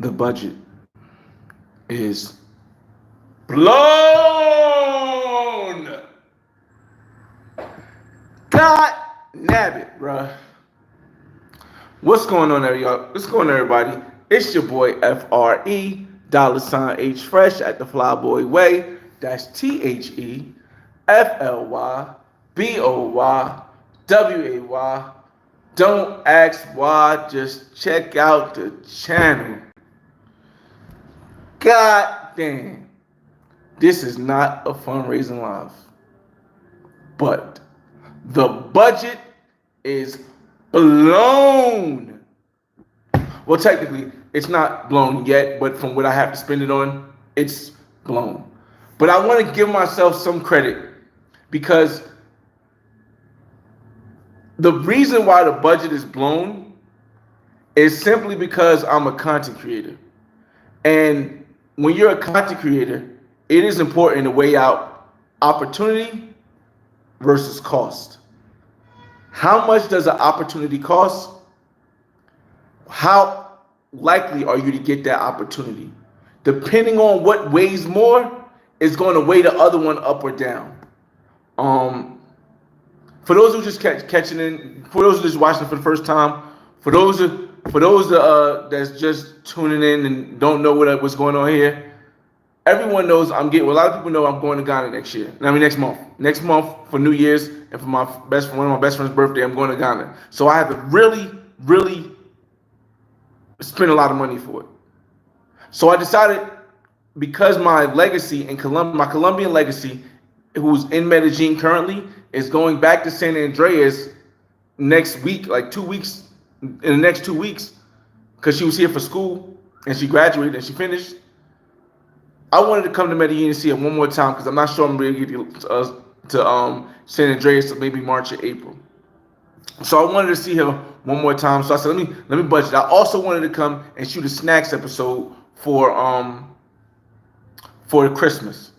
The budget is blown. God nabbit, bruh. What's going on there, y'all? What's going on, everybody? It's your boy FRE, $H Fresh at the Flyboy Way. That's TheFlyBoy. Don't ask why, just check out the channel. God damn. This is not a fundraising live. But the budget is blown. Well, technically, it's not blown yet, but from what I have to spend it on, it's blown. But I want to give myself some credit because the reason why the budget is blown is simply because I'm a content creator. And when you're a content creator, it is important to weigh out opportunity versus cost. How much does an opportunity cost? How likely are you to get that opportunity? Depending on what weighs more, is going to weigh the other one up or down. For those who just catching in, for those who just watching for the first time, for those that's just tuning in and don't know what's going on here, everyone knows I'm getting. Well, a lot of people know I'm going to Ghana next year. I mean next month. Next month for New Year's and for one of my best friend's birthday, I'm going to Ghana. So I have to really spend a lot of money for it. So I decided, because my legacy in my Colombian legacy, who's in Medellin currently, is going back to San Andreas next week, like 2 weeks, in the next 2 weeks, because she was here for school and she graduated and she finished. I wanted to come to Medellin and see her one more time because I'm not sure I'm ready to get to San Andreas till maybe March or April. So I wanted to see her one more time. So I said, let me budget. I also wanted to come and shoot a snacks episode for Christmas.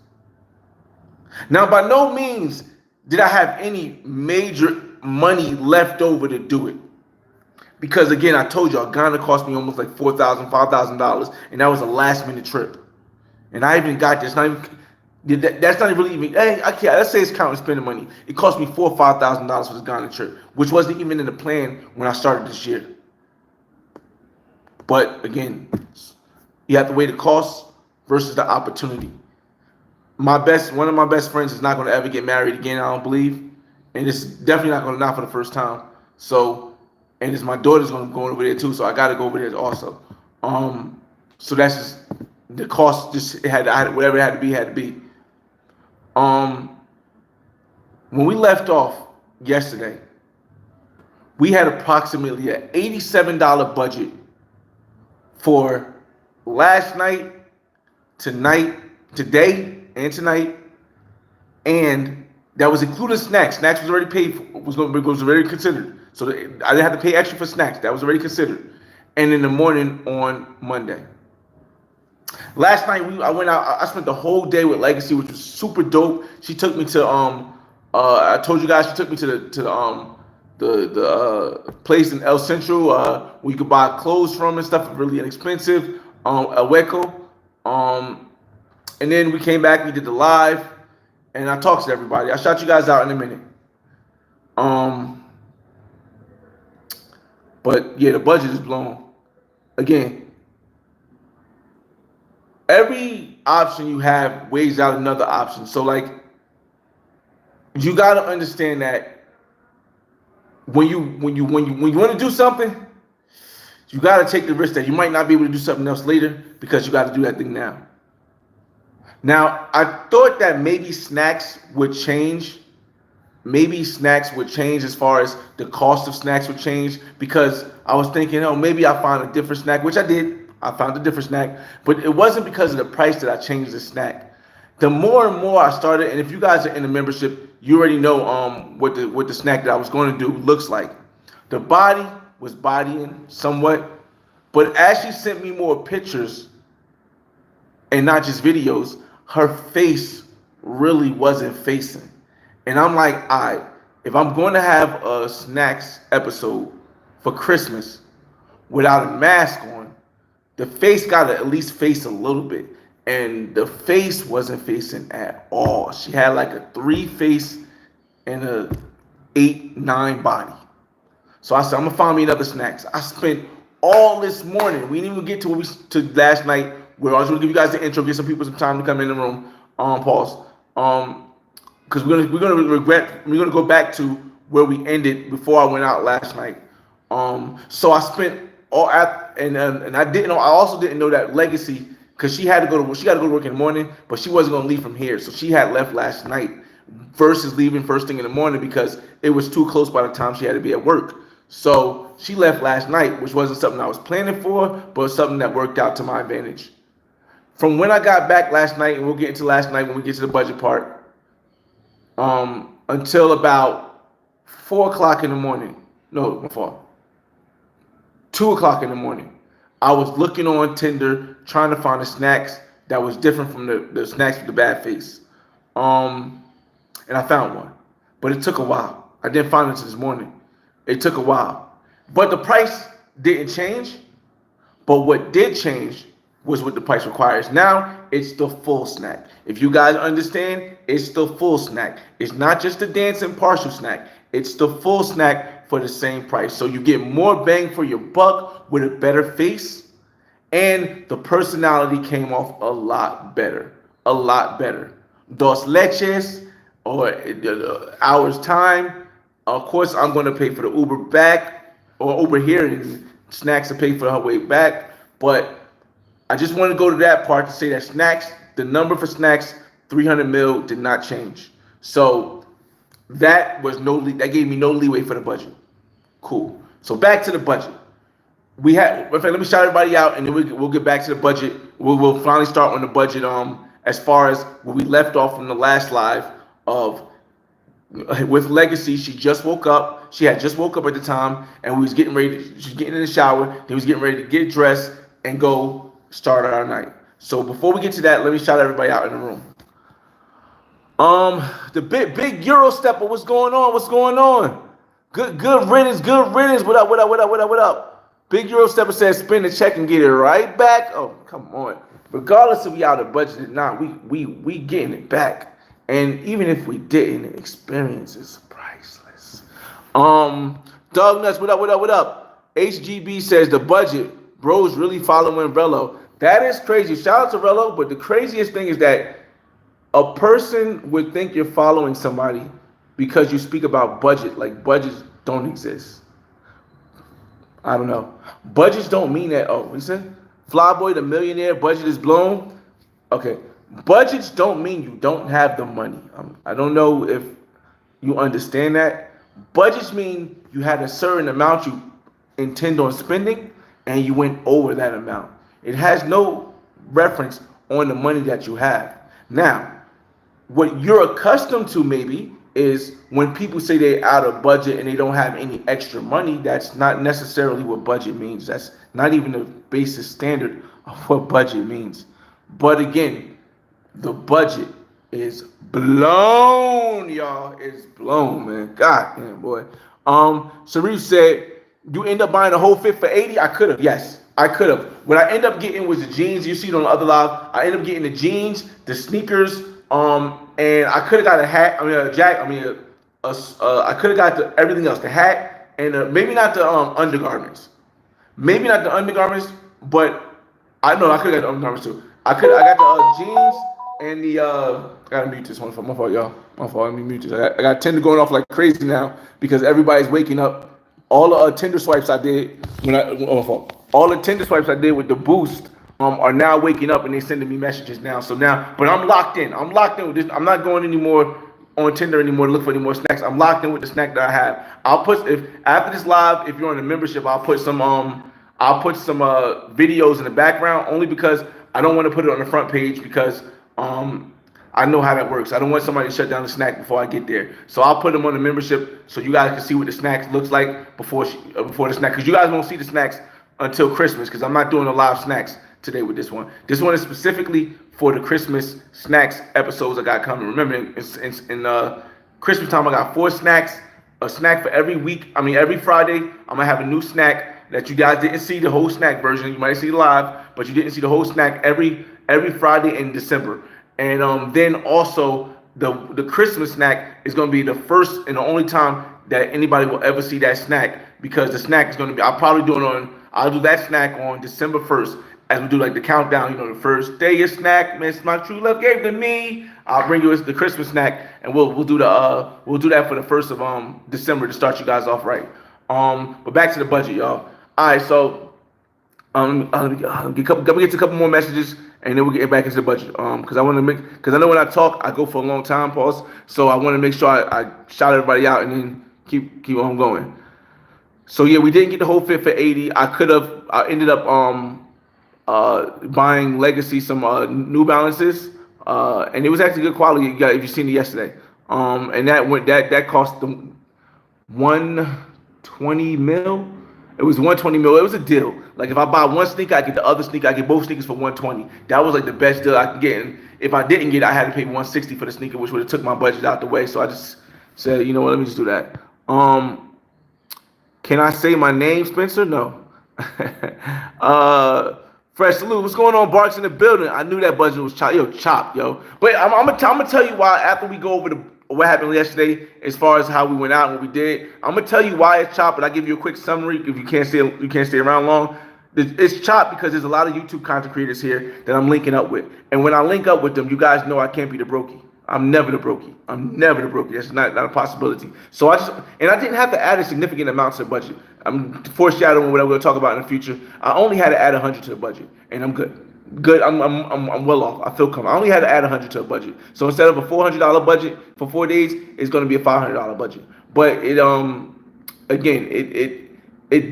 Now, by no means did I have any major money left over to do it. Because again, I told y'all, Ghana cost me almost like $4,000, $5,000, and that was a last minute trip. And I even got this. That's not really even. Hey, I can't. Let's say it's counting spending money. It cost me $4,000 or $5,000 for this Ghana trip, which wasn't even in the plan when I started this year. But again, you have to weigh the cost versus the opportunity. One of my best friends is not going to ever get married again, I don't believe, and it's definitely not for the first time. So, and it's my daughter's going to go over there too, so I got to go over there also. So that's just the cost. Just whatever it had to be, had to be. When we left off yesterday, we had approximately an $87 budget for last night, today, and tonight, and that was including snacks. Snacks was already paid for, was already considered. So I didn't have to pay extra for snacks. That was already considered. And in the morning on Monday. Last night I went out. I spent the whole day with Legacy, which was super dope. She took me to I told you guys she took me to the place in El Centro where you could buy clothes from and stuff, really inexpensive. El Hueco. And then we came back, we did the live, and I talked to everybody. I'll shout you guys out in a minute. But yeah, the budget is blown. Again, every option you have weighs out another option. So like, you gotta understand that when you want to do something, you gotta take the risk that you might not be able to do something else later because you got to do that thing now. Now, I thought that maybe snacks would change. Maybe snacks would change as far as the cost of snacks would change, because I was thinking, oh, maybe I'll find a different snack, which I did. I found a different snack, but it wasn't because of the price that I changed the snack. The more and more I started, and if you guys are in the membership, you already know what the snack that I was going to do looks like. The body was bodying somewhat, but as she sent me more pictures and not just videos, her face really wasn't facing. And I'm like, all right, if I'm going to have a snacks episode for Christmas without a mask on, the face got to at least face a little bit. And the face wasn't facing at all. She had like a 3 face and a 8-9 body. So I said, I'm gonna find me another snacks. I spent all this morning. We didn't even get to last night, where I was gonna give you guys the intro, give some people some time to come in the room. Pause. Because we're gonna go back to where we ended before I went out last night. So I spent all and I didn't know. I also didn't know that Legacy, because she had to go to work in the morning, but she wasn't gonna leave from here, so she had left last night versus leaving first thing in the morning because it was too close by the time she had to be at work. So she left last night, which wasn't something I was planning for, but something that worked out to my advantage. From when I got back last night, and we'll get into last night when we get to the budget part, until about 4 o'clock in the morning. No, 2 o'clock in the morning. I was looking on Tinder, trying to find the snacks that was different from the snacks with the bad face. And I found one, but it took a while. I didn't find it until this morning. It took a while, but the price didn't change. But what did change was what the price requires. Now it's the full snack. If you guys understand, it's the full snack. It's not just the dancing partial snack. It's the full snack for the same price. So you get more bang for your buck with a better face, and the personality came off a lot better. A lot better. Dos leches, or hours time. Of course, I'm going to pay for the Uber back, or Uber here, and snacks to pay for her way back. But I just want to go to that part to say that snacks, the number for snacks, 300 mil, did not change. So that gave me no leeway for the budget. Cool. So back to the budget. Let me shout everybody out, and then we'll get back to the budget. We'll finally start on the budget. As far as where we left off from the last live with Legacy, she just woke up. She had just woke up at the time, and we was getting ready. She's getting in the shower. Then was getting ready to get dressed and go start our night. So before we get to that, let me shout everybody out in the room. The big Euro stepper, what's going on? What's going on? Good riddance. What up? Big Euro stepper says spin the check and get it right back. Oh, come on. Regardless if we out of budget or not, we getting it back. And even if we didn't, the experience is priceless. Dog Nuts, what up? HGB says the budget. Bros really following Rello. That is crazy. Shout out to Rello, but the craziest thing is that a person would think you're following somebody because you speak about budget. Like, budgets don't exist. I don't know. Budgets don't mean that. Oh, what you said? Flyboy the millionaire, budget is blown. Okay. Budgets don't mean you don't have the money. I don't know if you understand that. Budgets mean you had a certain amount you intend on spending and you went over that amount. It has no reference on the money that you have. Now, what you're accustomed to maybe is when people say they're out of budget and they don't have any extra money, that's not necessarily what budget means. That's not even the basic standard of what budget means. But again, the budget is blown, y'all. It's blown, man. God damn, boy. Sharif said, you end up buying a whole fit for 80? I could have. Yes, I could have. What I end up getting was the jeans. You see it on the other live. I end up getting the jeans, the sneakers, and I could have got a hat. I mean, a jacket. I mean, I could have got everything else. The hat and maybe not the undergarments. Maybe not the undergarments, but I know I could have got the undergarments too. I got the jeans and the I gotta mute this one for my fault, y'all. My fault. Let me mute this. I got Tinder going off like crazy now because everybody's waking up. All the Tinder swipes I did all the Tinder swipes I did with the boost are now waking up and they sending me messages now. So now, but I'm locked in. I'm locked in with this. I'm not going anymore on Tinder anymore to look for any more snacks. I'm locked in with the snack that I have. I'll put after this live, if you're on the membership, I'll put some videos in the background only because I don't want to put it on the front page because I know how that works. I don't want somebody to shut down the snack before I get there. So I'll put them on the membership so you guys can see what the snacks looks like before the snack. Because you guys won't see the snacks until Christmas because I'm not doing a live snacks today with this one. This one is specifically for the Christmas snacks episodes I got coming. Remember, in Christmas time, I got 4 snacks, a snack for every week. I mean, every Friday, I'm going to have a new snack. that you guys didn't see the whole snack version. You might see it live, but you didn't see the whole snack every Friday in December. And then also the Christmas snack is going to be the first and the only time that anybody will ever see that snack, because the snack is going to be, I'll do that snack on December 1st, as we do like the countdown, the first day of snack, Miss My True Love gave to me. I'll bring you the Christmas snack, and we'll do that for the 1st of December to start you guys off right. But back to the budget, y'all. All right, so get to a couple more messages, and then we'll get back into the budget. Because I know when I talk, I go for a long time, pause. So I want to make sure I shout everybody out and then keep on going. So yeah, we didn't get the whole fit for 80. I ended up buying Legacy some New Balances, and it was actually good quality. If you seen it yesterday, and that cost them 120 mil. It was 120 mil. It was a deal. Like if I buy one sneaker, I get the other sneaker. I get both sneakers for 120. That was like the best deal I could get. And if I didn't get it, I had to pay 160 for the sneaker, which would have took my budget out the way. So I just said, you know what, let me just do that. Can I say my name, Spencer? No. Fresh salute. What's going on, Barks in the building? I knew that budget was chopped, yo. But I'm gonna tell you why after we go over what happened yesterday, as far as how we went out and what we did. I'm gonna tell you why it's chopped, but I'll give you a quick summary if you can't stay around long. It's chopped because there's a lot of YouTube content creators here that I'm linking up with, and when I link up with them, you guys know I can't be the brokey. I'm never the brokey. That's not a possibility. So I didn't have to add a significant amount to the budget. I'm foreshadowing what we'll talk about in the future. I only had to add 100 to the budget, and I'm good. I'm well off. I feel comfortable. I only had to add 100 to a budget. So instead of a $400 budget for 4 days, it's going to be a $500 budget. But it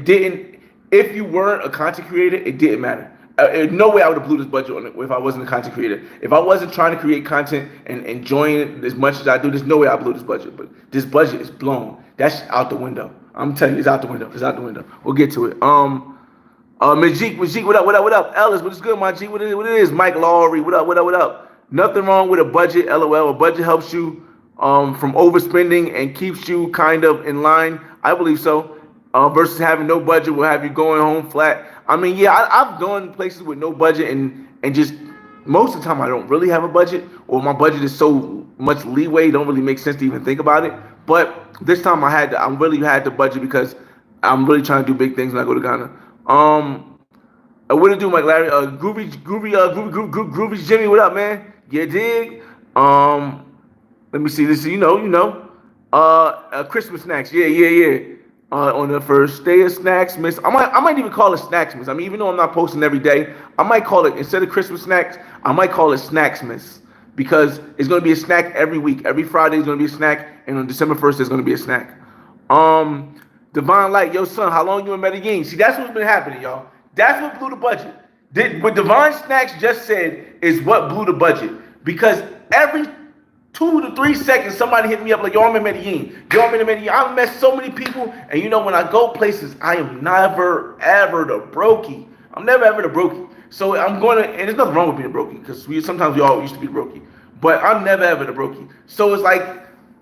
didn't. If you weren't a content creator, it didn't matter. No way I would have blew this budget on it if I wasn't a content creator. If I wasn't trying to create content and enjoying it as much as I do, there's no way I blew this budget. But this budget is blown. That's out the window. I'm telling you, it's out the window. It's out the window. We'll get to it. Majik, what up? Ellis, what is good, my G? What it is? Mike Lowry, what up? Nothing wrong with a budget, LOL. A budget helps you from overspending and keeps you kind of in line. I believe so. Versus having no budget will have you going home flat. I mean, yeah, I've gone places with no budget and just most of the time I don't really have a budget, or my budget is so much leeway, it don't really make sense to even think about it. But this time I really had the budget because I'm really trying to do big things when I go to Ghana. What to do, Mike Larry? Groovy Jimmy, what up, man? Yeah, dig. Let me see this. Christmas snacks. Yeah. On the first day of Snacks Miss, I might even call it Snacks Miss. I mean, even though I'm not posting every day, I might call it, instead of Christmas snacks, I might call it Snacks Miss, because it's gonna be a snack every week. Every Friday is gonna be a snack, and on December 1st there's gonna be a snack. Divine Light, yo son, how long you in Medellin? See, that's what's been happening, y'all. That's what blew the budget. What Divine Snacks just said is what blew the budget, because every 2 to 3 seconds, somebody hit me up like, yo, I'm in Medellin. I've met so many people, and when I go places, I am never, ever the brokey. I'm never, ever the brokey. So and there's nothing wrong with being a brokey, because sometimes we all used to be the brokey, but I'm never, ever the brokey. So it's like,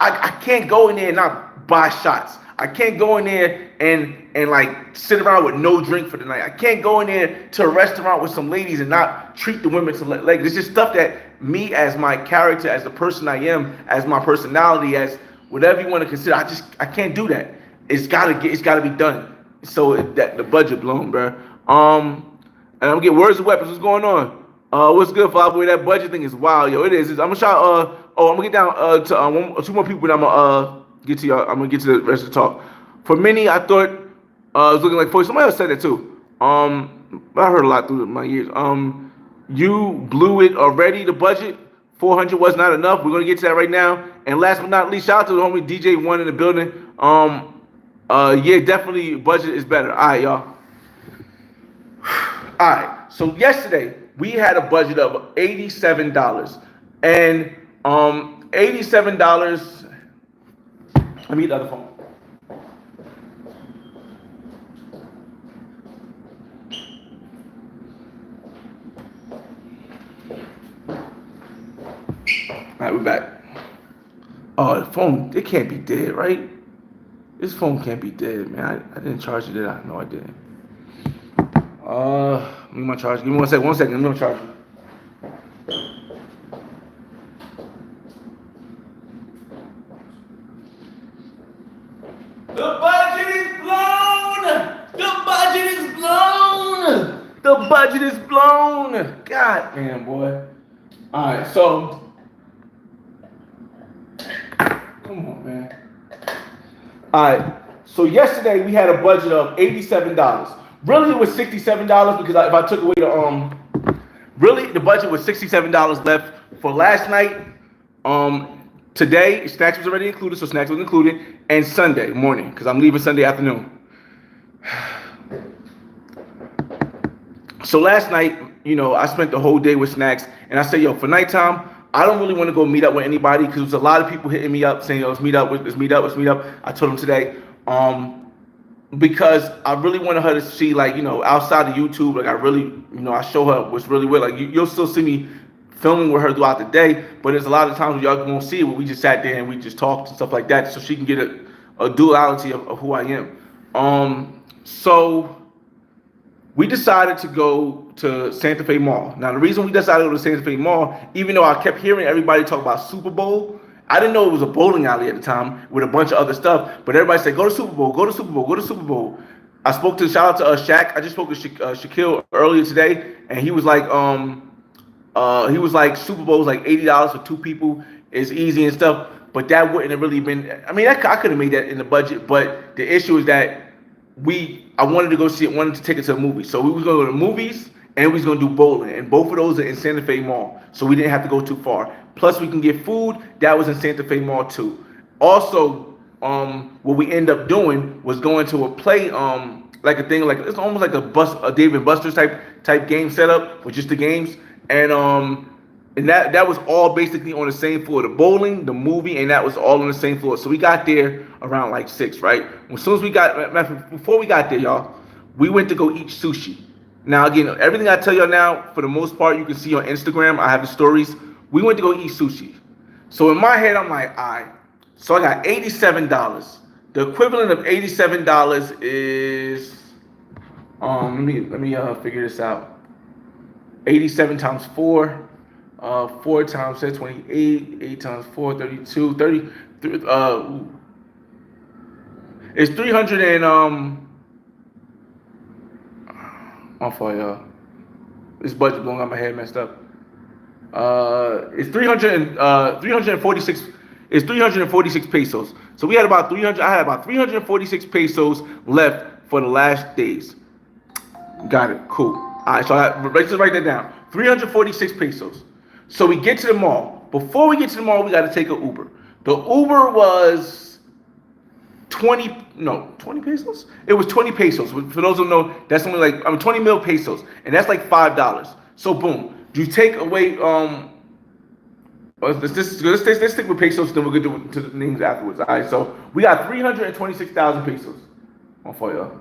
I can't go in there and not buy shots. I can't go in there and like sit around with no drink for the night. I can't go in there to a restaurant with some ladies and not treat the women to like. It's just stuff that me, as my character, as the person I am, as my personality, as whatever you want to consider, I can't do that. It's gotta be done. So that the budget blown, bro. And I'm getting words of weapons. What's going on? What's good, Flyboy? That budget thing is wild, yo. It is. I'm gonna shout. I'm gonna get down to 2 more people, but I'm gonna get to y'all. I'm gonna get to the rest of the talk. For many, I thought it was looking like 40. Somebody else said that too. I heard a lot through my years. You blew it already. The budget 400 was not enough. We're gonna get to that right now. And last but not least, shout out to the homie DJ One in the building. Yeah, definitely budget is better. All right, y'all. All right. So yesterday we had a budget of $87, and $87. Let me get the other phone. All right, we're back. Oh, the phone, it can't be dead, right? This phone can't be dead, man. I didn't charge it, did I? No, I didn't. Give me my charge. Give me 1 second. 1 second. Let me my charge. The budget is blown. The budget is blown. The budget is blown. God damn, boy. All right, so come on, man. All right, so yesterday we had a budget of $87. Really, it was $67 because if I took away the really the budget was $67 left for last night. Today snacks was already included, so snacks was included, and Sunday morning because I'm leaving Sunday afternoon. So last night, I spent the whole day with snacks, and I said, yo, for nighttime, I don't really want to go meet up with anybody because there's a lot of people hitting me up saying, yo, let's meet up. I told them today, because I really wanted her to see, like, outside of YouTube, like I really, I show her what's really weird. Like you'll still see me filming with her throughout the day, but there's a lot of times where y'all won't see it where we just sat there and we just talked and stuff like that, so she can get a duality of who I am. So we decided to go to Santa Fe Mall. Now, the reason we decided to go to Santa Fe Mall, even though I kept hearing everybody talk about Super Bowl, I didn't know it was a bowling alley at the time with a bunch of other stuff, but everybody said, go to Super Bowl, go to Super Bowl, go to Super Bowl. I spoke to, shout out to Shaq. I just spoke to Shaquille earlier today, and he was like, Super Bowl is like $80 for two people. It's easy and stuff, but that wouldn't have really been, I mean, I could have made that in the budget, but the issue is that I wanted to go see it, wanted to take it to a movie. So we was going to go to the movies and we was going to do bowling. And both of those are in Santa Fe Mall. So we didn't have to go too far. Plus we can get food. That was in Santa Fe Mall too. Also, what we ended up doing was going to a play, like a thing, like it's almost like a Dave and Buster's type game setup with just the games. And that was all basically on the same floor. The bowling, the movie, and that was all on the same floor. So we got there around like 6, right? As soon as before we got there, y'all, we went to go eat sushi. Now, again, everything I tell y'all now, for the most part, you can see on Instagram. I have the stories. We went to go eat sushi. So in my head, I'm like, all right. So I got $87. The equivalent of $87 is, let me figure this out. 87 times 4. 4 times 10, 28, 8 times 4, 32, 30, it's 300 and, my fault, y'all. This budget blowing out my head messed up. It's 346, it's 346 pesos. So we had about 300, I had about 346 pesos left for the last days. Got it, cool. All right, so let's just write that down. 346 pesos. So we get to the mall. Before we get to the mall, we got to take an Uber. The Uber was 20 pesos? It was 20 pesos. For those who know, that's only like 20 mil pesos. And that's like $5. So boom. You take away, let's stick with pesos, then we'll get to the names afterwards. All right, so we got 326,000 pesos. On for y'all.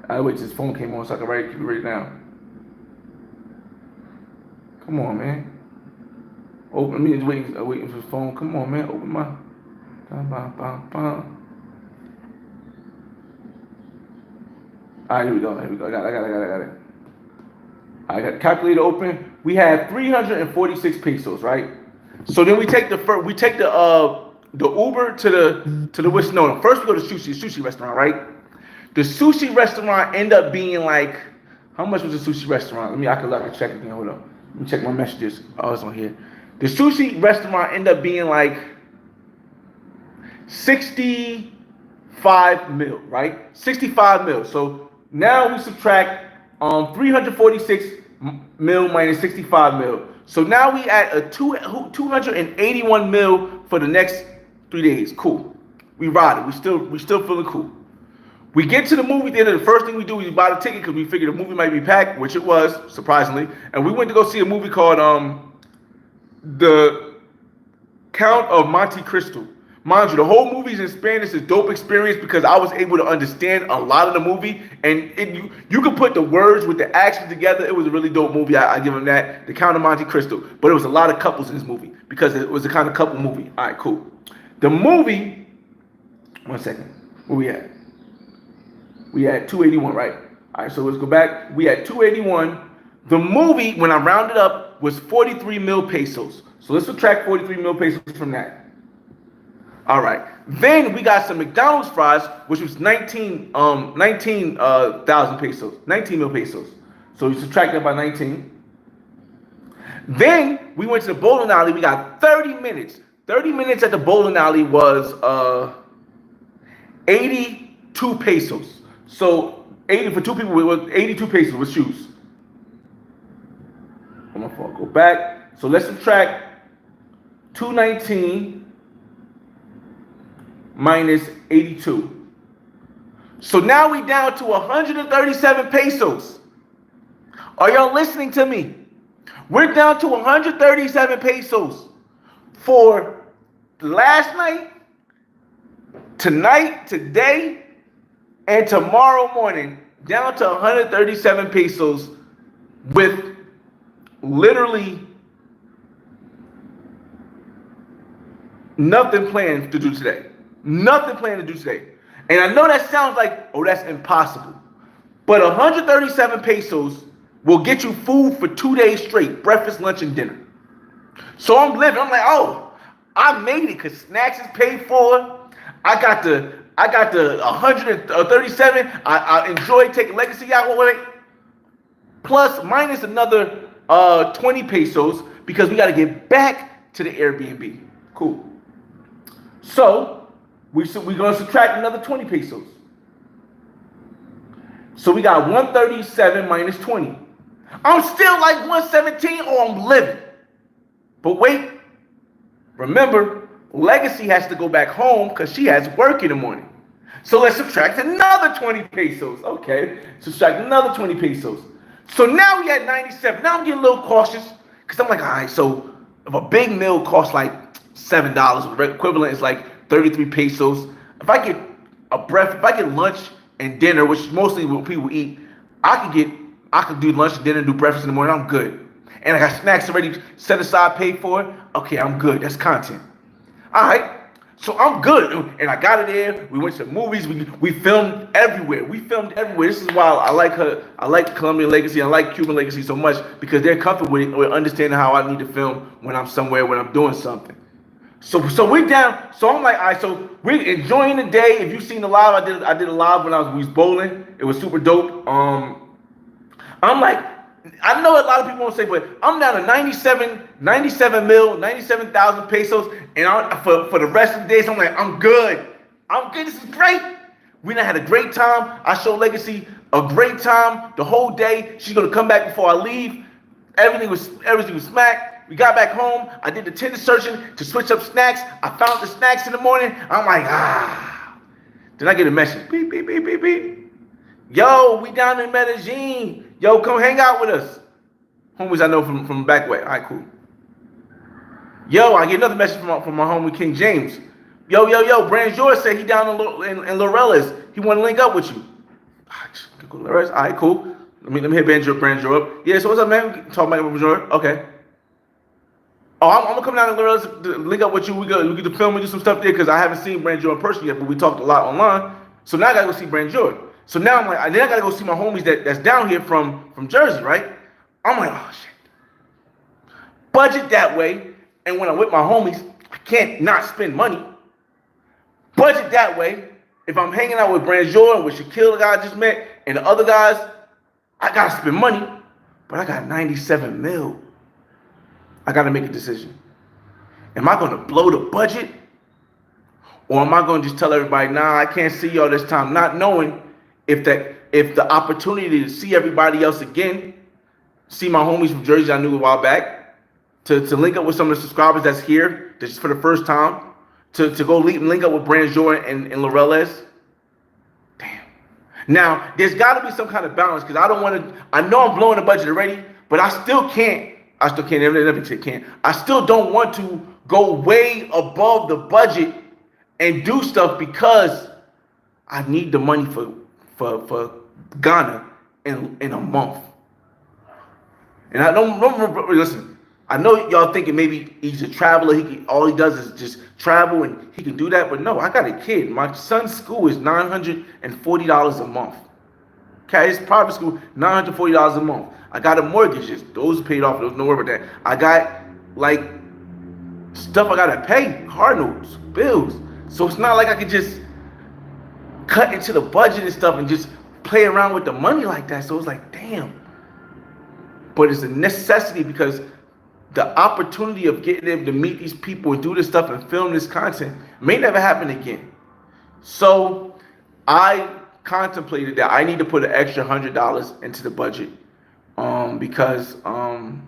I wait till this phone came on so I can keep it right now. Come on, man. Open me, waiting for his phone. Come on, man. Open my. All right, here we go. I got it. I got the calculator open. We had 346 pesos, right? So then we take the Uber to the West. No, first we go to sushi restaurant, right? The sushi restaurant ended up being like, how much was the sushi restaurant? I can check again. Hold up. Let me check my messages. Oh, it's on here. The sushi restaurant ended up being like 65 mil, right? 65 mil. So now we subtract 346 mil minus 65 mil. So now we at a 281 mil for the next 3 days. Cool. We ride it. We still feeling cool. We get to the movie theater. The first thing we do is buy the ticket because we figured the movie might be packed, which it was, surprisingly. And we went to go see a movie called The Count of Monte Cristo. Mind you, the whole movie's in Spanish. It's a dope experience because I was able to understand a lot of the movie, and you could put the words with the action together. It was a really dope movie. I give them that. The Count of Monte Cristo. But it was a lot of couples in this movie because it was a kind of couple movie. All right, cool. The movie. 1 second. Where we at? We at 281, right? All All right, so let's go back. We had 281. The movie, when I rounded up, was 43 mil pesos. So let's subtract 43 mil pesos from that. All right. Then we got some McDonald's fries, which was 19,000 pesos, 19 mil pesos. So you subtract that by 19. Then we went to the bowling alley. We got 30 minutes. 30 minutes at the bowling alley was 82 pesos. So 80 for two people, it was 82 pesos with shoes. On my phone, go back. So let's subtract 219 minus 82. So now we down to 137 pesos. Are y'all listening to me? We're down to 137 pesos for last night, tonight, today, and tomorrow morning. Down to 137 pesos with literally nothing planned to do today. Nothing planned to do today. And I know that sounds like, oh, that's impossible. But 137 pesos will get you food for 2 days straight, breakfast, lunch, and dinner. So I'm living. I'm like, oh, I made it because snacks is paid for. I got the 137. I enjoy taking Legacy out with it. Plus, minus another 20 pesos because we got to get back to the Airbnb. Cool. So we're going to subtract another 20 pesos. So we got 137 minus 20. I'm still like 117 or I'm living. But wait, remember, Legacy has to go back home because she has work in the morning. So let's subtract another 20 pesos. Okay, subtract another 20 pesos. So now we at 97. Now I'm getting a little cautious because I'm like, all right, so if a big meal costs like $7, the equivalent is like 33 pesos. If I get if I get lunch and dinner, which is mostly what people eat, I could do lunch and dinner and do breakfast in the morning. I'm good. And I got snacks already set aside, paid for. Okay, I'm good. That's content. All right. So I'm good. And I got it there. We went to the movies. We filmed everywhere. This is why I like her. I like Colombian Legacy. I like Cuban Legacy so much because they're comfortable with understanding how I need to film when I'm somewhere, when I'm doing something. So we're down. So I'm like, all right, so we're enjoying the day. If you've seen the live, I did a live when we was bowling. It was super dope. I'm like, I know a lot of people won't say, but I'm down to 97,000 pesos. And for the rest of the days, I'm like, I'm good. This is great. We done had a great time. I showed Legacy a great time the whole day. She's gonna come back before I leave. Everything was smack. We got back home. I did the Tinder searching to switch up snacks. I found the snacks in the morning. I'm like, Then I get a message. Beep, beep, beep, beep, beep. Yo, we down in Medellin. Yo, come hang out with us. Homies I know from back way. All right, cool. Yo, I get another message from my homie King James. Yo, Brand George said he down in Lorella's. He want to link up with you. All right, cool. Let me hit Brand George. Yeah, so what's up, man? Talking about Brand George. Okay. Oh, I'm gonna come down to Lorella's to link up with you. We get to film and do some stuff there because I haven't seen Brand George in person yet, but we talked a lot online. So now I gotta go see Brand George. So now I'm like, then I gotta go see my homies that's down here from Jersey, right? I'm like, oh shit. Budget that way, and when I'm with my homies, I can't not spend money. Budget that way. If I'm hanging out with Brand Jordan, with Shaquille, the guy I just met, and the other guys, I gotta spend money. But I got 97 mil. I gotta make a decision. Am I gonna blow the budget? Or am I gonna just tell everybody, nah, I can't see y'all this time, not knowing if the opportunity to see everybody else again, see my homies from Jersey I knew a while back, to link up with some of the subscribers that's here, just for the first time, to go link up with Brand Jordan and Lorella's. Damn. Now, there's gotta be some kind of balance, because I know I'm blowing the budget already, but I still can't, I still don't want to go way above the budget and do stuff because I need the money for Ghana in a month. And I don't listen. I know y'all thinking maybe he's a traveler. All he does is just travel and he can do that. But no, I got a kid. My son's school is $940 a month. Okay, it's private school, $940 a month. I got a mortgage. Those paid off. There's no worry about that. I got like stuff I gotta pay, car notes, bills. So it's not like I could just cut into the budget and stuff and just play around with the money like that. So it's like, damn. But it's a necessity because the opportunity of getting able to meet these people and do this stuff and film this content may never happen again. So I contemplated that I need to put an extra $100 into the budget because I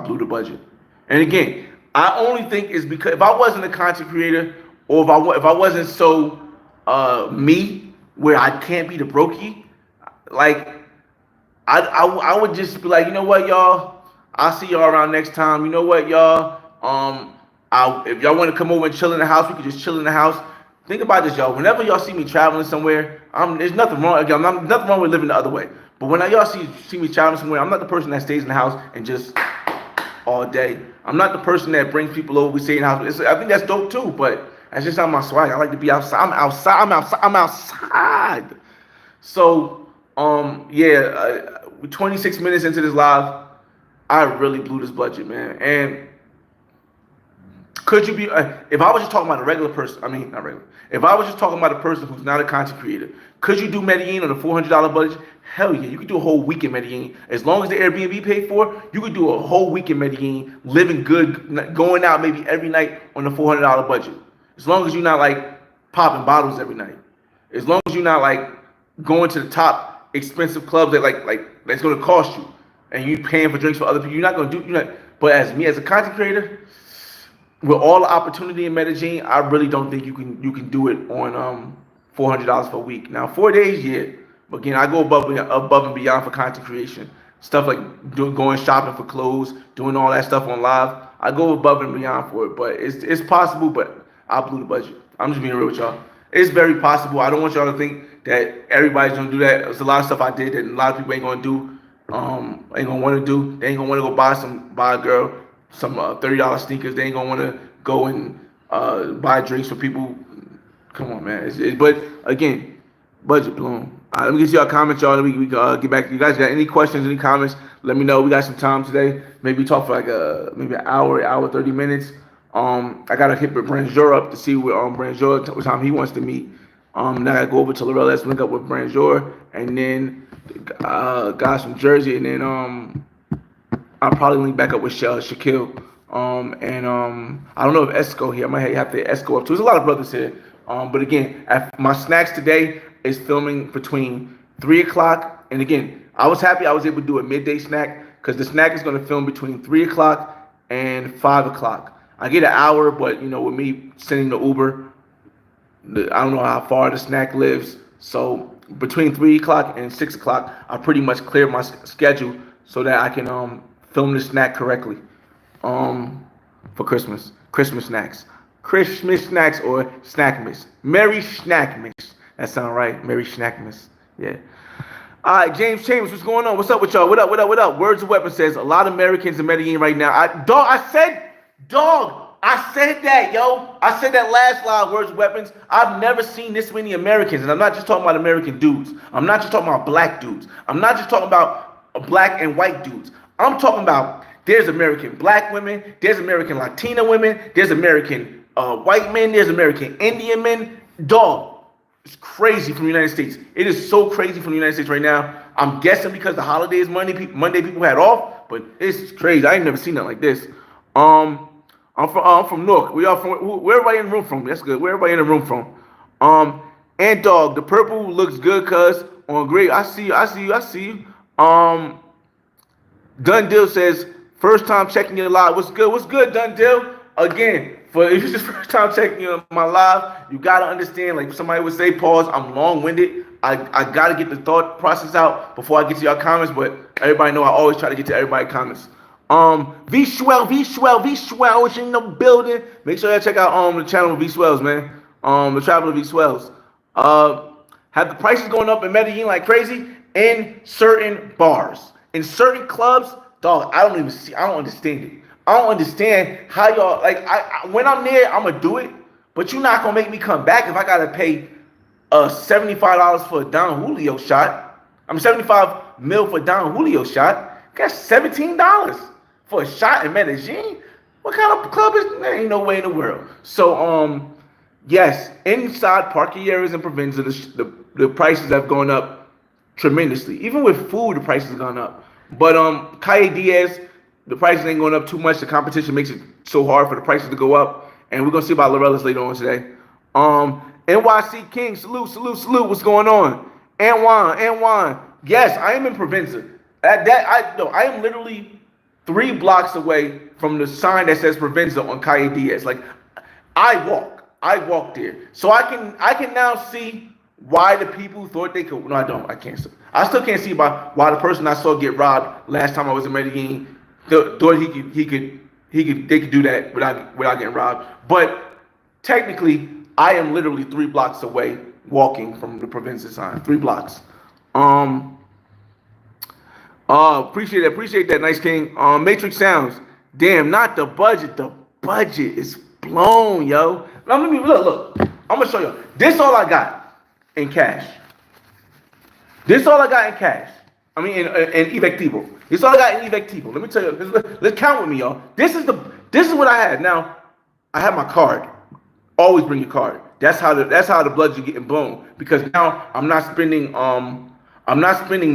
blew the budget. And again, I only think it's because if I wasn't a content creator or if I wasn't so me where I can't be the brokey, like I would just be like, you know what, y'all, I'll see y'all around next time. You know what, y'all, if y'all want to come over and chill in the house, we could just chill in the house. Think about this, y'all. Whenever y'all see me traveling somewhere, there's nothing wrong. Again, nothing wrong with living the other way. But when y'all see me traveling somewhere, I'm not the person that stays in the house and just all day. I'm not the person that brings people over. We stay in the house. I think that's dope too, but that's just not my swag. I like to be outside. I'm outside. So, yeah, 26 minutes into this live, I really blew this budget, man. And could you be, if I was just talking about a regular person, I mean, not regular, if I was just talking about a person who's not a content creator, could you do Medellin on a $400 budget? Hell yeah, you could do a whole week in Medellin. As long as the Airbnb paid for, you could do a whole week in Medellin, living good, going out maybe every night on a $400 budget. As long as you're not like popping bottles every night. As long as you're not like going to the top expensive clubs that like that's going to cost you, and you paying for drinks for other people. You're not going to do. You're not. But as me as a content creator, with all the opportunity in Medellin, I really don't think you can do it on $400 for a week. Now 4 days, yeah. But again, I go above and beyond for content creation. Stuff like going shopping for clothes, doing all that stuff on live. I go above and beyond for it. But it's possible. But I blew the budget. I'm just being real with y'all. It's very possible. I don't want y'all to think that everybody's gonna do that. There's a lot of stuff I did that a lot of people ain't gonna do. Ain't gonna want to do. They ain't gonna want to go buy a girl some $30 sneakers. They ain't gonna want to go and buy drinks for people. Come on, man. But again, budget blown. Let me get y'all comments, y'all. We can get back. You guys got any questions, any comments? Let me know. We got some time today. Maybe talk for like maybe an hour 30 minutes. I gotta hit Branjour up to see what Branjour what time he wants to meet. Now I gotta go over to Lorel. Let's link up with Branjour, and then guys from Jersey, and then I'll probably link back up with Shaquille. I don't know if Esco here. I might have to Esco up too. There's a lot of brothers here. But again, my snacks today is filming between 3 o'clock, and again, I was happy I was able to do a midday snack because the snack is going to film between 3 o'clock and 5 o'clock. I get an hour, but you know, with me sending the Uber, I don't know how far the snack lives. So between 3 o'clock and 6 o'clock, I pretty much clear my schedule so that I can film the snack correctly for Christmas snacks. Christmas snacks or Snackmas. Merry Snackmas. That sound right. Merry Snackmas. Yeah. All right, James Chambers, what's going on? What's up with y'all? What up? Words of Weapon says a lot of Americans in Medellin right now. I said that, yo. I said that last live, Words of Weapons. I've never seen this many Americans, and I'm not just talking about American dudes. I'm not just talking about black dudes. I'm not just talking about black and white dudes. I'm talking about there's American black women, there's American Latina women, there's American white men, there's American Indian men. Dog, it's crazy from the United States. It is so crazy from the United States right now. I'm guessing because the holiday is Monday people had off, but it's crazy. I ain't never seen nothing like this. I'm from Newark. Where everybody in the room from? That's good. Where everybody in the room from? And dog, the purple looks good, cuz on great. I see you. Dundale says, first time checking your live. What's good, Dundale? Again, if it's the first time checking you on my live, you gotta understand, like somebody would say, pause, I'm long-winded. I gotta get the thought process out before I get to y'all comments, but everybody know I always try to get to everybody's comments. V-Swell is in the building. Make sure y'all check out the channel of V-Swells, man. The Traveler V-Swells. Have the prices going up in Medellin like crazy in certain bars. In certain clubs, dog, I don't understand it. I don't understand how y'all, like, when I'm there, I'm going to do it, but you're not going to make me come back if I got to pay $75 for a Don Julio shot. I'm 75 mil for Don Julio shot. That's $17 for a shot in Medellin. What kind of club is? There ain't no way in the world. So yes, inside parking areas in Provenza, the prices have gone up tremendously. Even with food, the prices have gone up. But Calle Diaz, the prices ain't going up too much. The competition makes it so hard for the prices to go up. And we're gonna see about Lorella's later on today. NYC King, salute. What's going on? Anwan. Yes, I am in Provenza. I am literally 3 blocks away from the sign that says Provenza on Calle Diaz. Like, I walk there, so I can now see why the people thought they could. No, I don't. I can't. I still can't see why the person I saw get robbed last time I was in Medellin thought they could do that without getting robbed. But technically, I am literally 3 blocks away walking from the Provenza sign. 3 blocks. Appreciate that, nice King. Matrix Sounds. Damn, not the budget. The budget is blown, yo. Now let me look. I'm gonna show you. This all I got in cash. I mean, in efectivo. This all I got in efectivo. Let me tell you. Let's count with me, y'all. This is what I had. Now, I have my card. Always bring your card. That's how the bloods are getting blown. Because now I'm not spending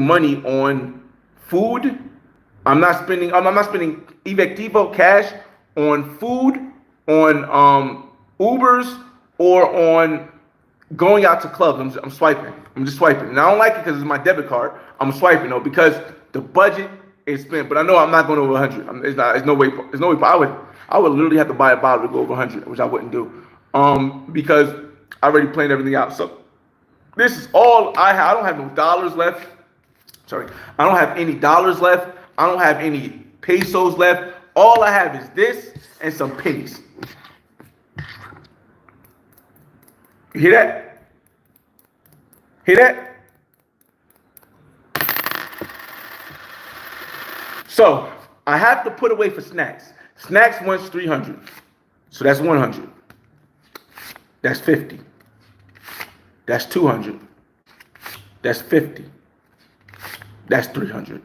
money on food. I'm not spending efectivo cash on food, on Ubers, or on going out to clubs. I'm swiping. I'm just swiping. And I don't like it because it's my debit card. I'm swiping though because the budget is spent. But I know I'm not going over 100. There's no way. I would literally have to buy a bottle to go over 100, which I wouldn't do. Because I already planned everything out. So this is all I have. I don't have no dollars left. Sorry. I don't have any dollars left. I don't have any pesos left. All I have is this and some pennies. You hear that? Hear that? So I have to put away for snacks. Snacks wants 300. So that's 100. That's 50. That's 200. That's 50. That's 300.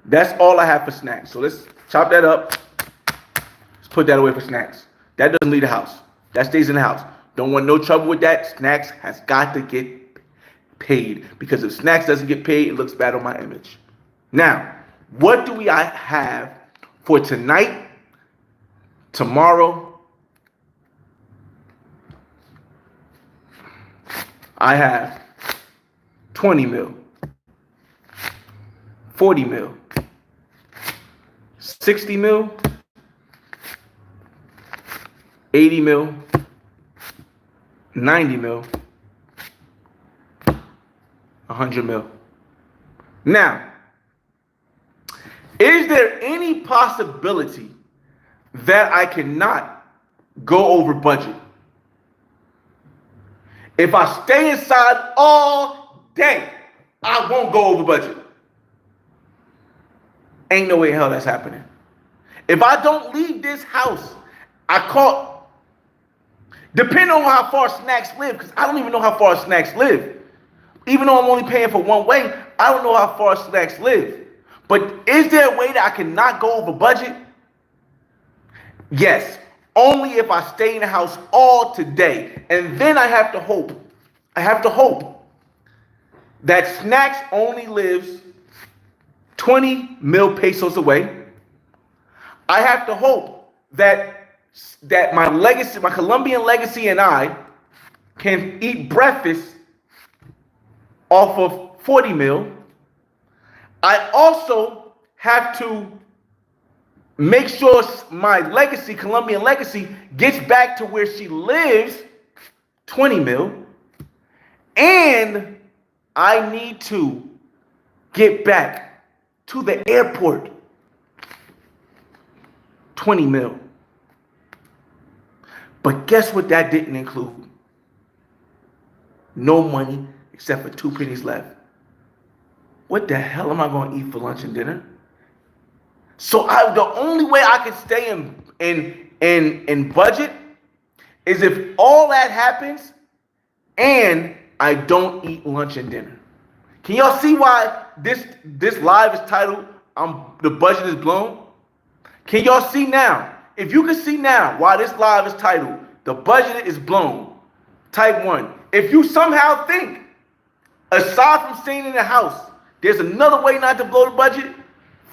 That's all I have for snacks. So let's chop that up. Let's put that away for snacks. That doesn't leave the house. That stays in the house. Don't want no trouble with that. Snacks has got to get paid. Because if snacks doesn't get paid, it looks bad on my image. Now, what do I have for tonight, tomorrow? I have 20 mil, 40 mil, 60 mil, 80 mil, 90 mil, 100 mil. Now, is there any possibility that I cannot go over budget? If I stay inside all day, I won't go over budget. Ain't no way in hell that's happening. If I don't leave this house, depending on how far Snacks live, because I don't even know how far Snacks live. Even though I'm only paying for one way, I don't know how far Snacks live. But is there a way that I cannot go over budget? Yes. Only if I stay in the house all today. And then I have to hope that Snacks only lives 20 mil pesos away. I have to hope that my legacy, my Colombian legacy, and I can eat breakfast off of 40 mil. I also have to make sure my legacy, Colombian legacy, gets back to where she lives, 20 mil. And I need to get back to the airport, 20 mil. But guess what that didn't include? No money except for 2 pennies left. What the hell am I going to eat for lunch and dinner? So the only way I can stay in budget is if all that happens and I don't eat lunch and dinner. Can y'all see why this live is titled The Budget is Blown? Can y'all see now? If you can see now why this live is titled The Budget is Blown, type 1. If you somehow think, aside from staying in the house, there's another way not to blow the budget,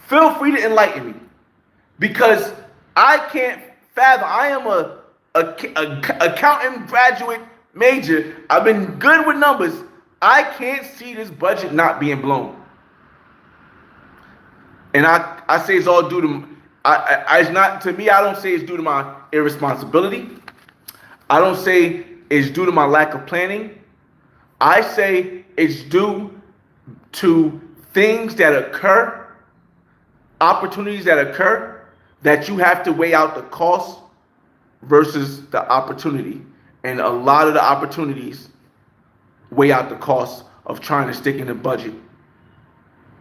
feel free to enlighten me. Because I can't fathom. I am a accountant graduate major. I've been good with numbers. I can't see this budget not being blown. And I say it's all due to, it's not, to me, I don't say it's due to my irresponsibility. I don't say it's due to my lack of planning. I say it's due to things that occur, opportunities that occur, that you have to weigh out the cost versus the opportunity. And a lot of the opportunities weigh out the cost of trying to stick in the budget,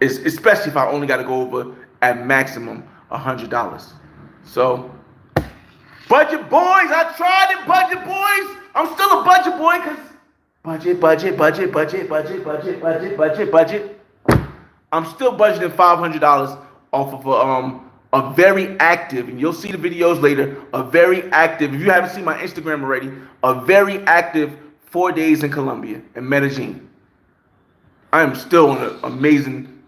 especially if I only got to go over at maximum $100. So, budget boys, I tried it, budget boys. I'm still a budget boy because budget. I'm still budgeting $500 off of a very active, and you'll see the videos later, a very active, if you haven't seen my Instagram already, a very active 4 days in Colombia, in Medellin. I am still on an amazing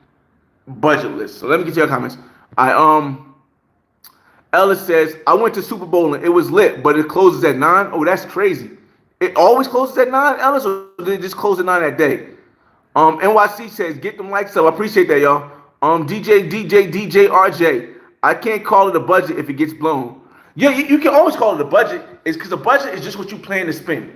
budget list. So let me get to your comments. Ellis says, I went to Super Bowl and it was lit, but it closes at 9. Oh, that's crazy. It always closes at 9, Ellis, or did it just close at 9 that day? NYC says, get them likes up. I appreciate that, y'all. DJ RJ. I can't call it a budget if it gets blown. Yeah, you can always call it a budget. It's because a budget is just what you plan to spend.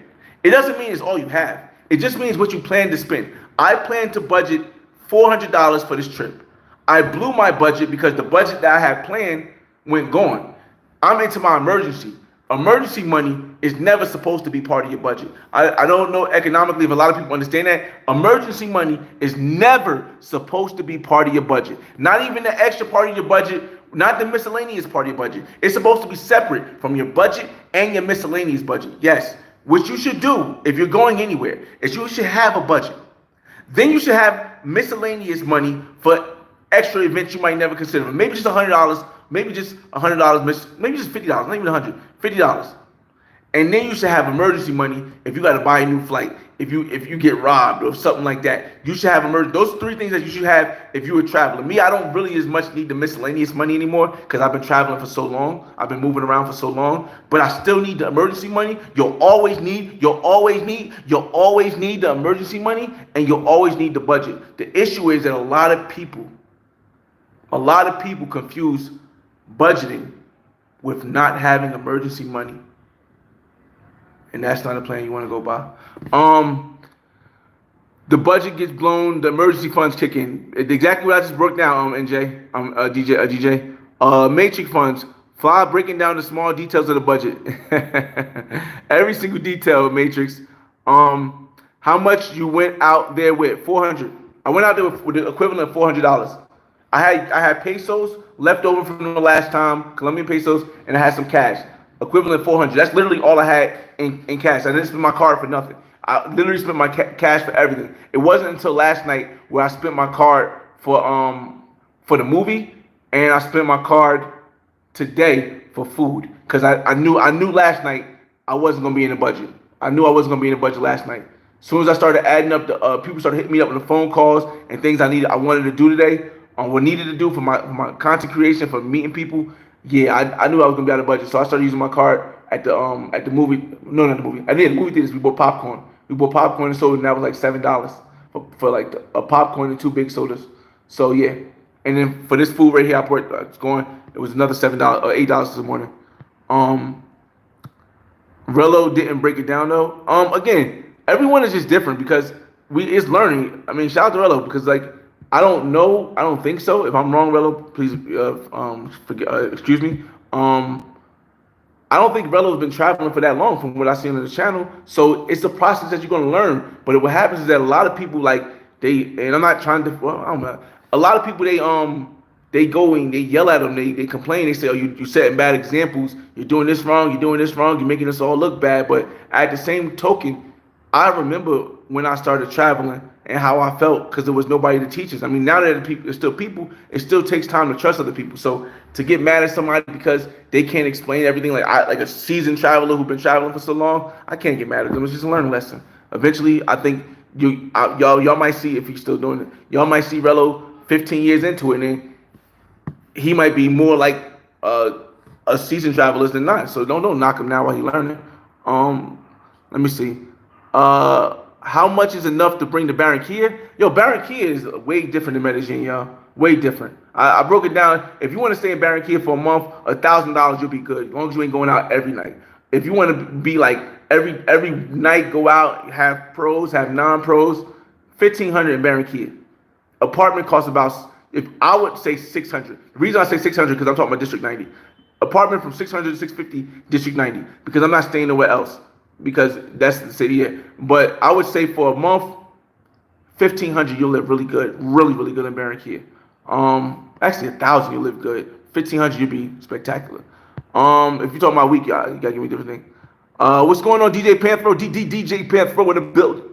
It doesn't mean it's all you have. It just means what you plan to spend. I plan to budget $400 for this trip. I blew my budget because the budget that I had planned went gone. I'm into my emergency. Emergency money is never supposed to be part of your budget. I don't know economically if a lot of people understand that. Emergency money is never supposed to be part of your budget. Not even the extra part of your budget, not the miscellaneous part of your budget. It's supposed to be separate from your budget and your miscellaneous budget. Yes, what you should do if you're going anywhere is you should have a budget. Then you should have miscellaneous money for extra events you might never consider. Maybe just $100, maybe just $100, maybe just $50, not even $100, $50. And then you should have emergency money if you got to buy a new flight, if you get robbed or something like that. You should have emergency. Those 3 things that you should have if you were traveling. Me, I don't really as much need the miscellaneous money anymore because I've been traveling for so long. I've been moving around for so long. But I still need the emergency money. You'll always need the emergency money, and you'll always need the budget. The issue is that a lot of people confuse budgeting with not having emergency money. And that's not a plan you want to go by. The budget gets blown, the emergency funds kick in. Exactly what I just broke down, NJ, DJ. Matrix funds, fly breaking down the small details of the budget. Every single detail, Matrix. How much you went out there with? 400. I went out there with the equivalent of $400. I had pesos left over from the last time, Colombian pesos, and I had some cash. Equivalent 400. That's literally all I had in cash. I didn't spend my card for nothing. I literally spent my cash for everything. It wasn't until last night where I spent my card for the movie, and I spent my card today for food because I knew last night I wasn't gonna be in the budget. I knew I wasn't gonna be in the budget last night. As soon as I started adding up the people started hitting me up with the phone calls and things I wanted to do today, what needed to do for my content creation, for meeting people. Yeah, I knew I was gonna be out of budget, so I started using my card at the movie. No, not the movie. I did movie theaters. We bought popcorn. And soda, and that was like $7 for like a popcorn and 2 big sodas. So yeah, and then for this food right here, I bought it was another $7 or $8 this morning. Rello didn't break it down though. Again, everyone is just different because it's learning. I mean, shout out to Rello because like. I don't know. I don't think so. If I'm wrong, Rello, please excuse me. I don't think Rello's been traveling for that long from what I see on the channel. So it's a process that you're going to learn. But what happens is that a lot of people and I'm not trying to, I don't know. A lot of people, they go and they yell at them. They complain. They say, oh, you're setting bad examples. You're doing this wrong. You're making us all look bad. But at the same token, I remember when I started traveling and how I felt because there was nobody to teach us. I mean, now that there's still people, it still takes time to trust other people. So to get mad at somebody because they can't explain everything, like a seasoned traveler who's been traveling for so long, I can't get mad at them. It's just a learning lesson. Eventually, I think y'all might see, if he's still doing it, y'all might see Rello 15 years into it, and he might be more like a seasoned traveler than not. So don't knock him now while he's learning. Let me see. How much is enough to bring to Barranquilla? Yo, Barranquilla is way different than Medellin, y'all. Way different. I broke it down. If you want to stay in Barranquilla for a month, $1,000 you'll be good, as long as you ain't going out every night. If you want to be like every night, go out, have pros, have non-pros, 1,500 in Barranquilla. Apartment costs about, if I would say 600. The reason I say 600 because I'm talking about District 90. Apartment from 600 to 650, District 90, because I'm not staying nowhere else, because that's the city here. But I would say for a month, 1,500 you'll live really good, really good in Barranquilla. Actually 1,000 you'll live good. 1,500 you'll be spectacular. If you're talking about a week, y'all, you gotta give me a different thing. What's going on, DJ Panthro? DJ Panthro in the building.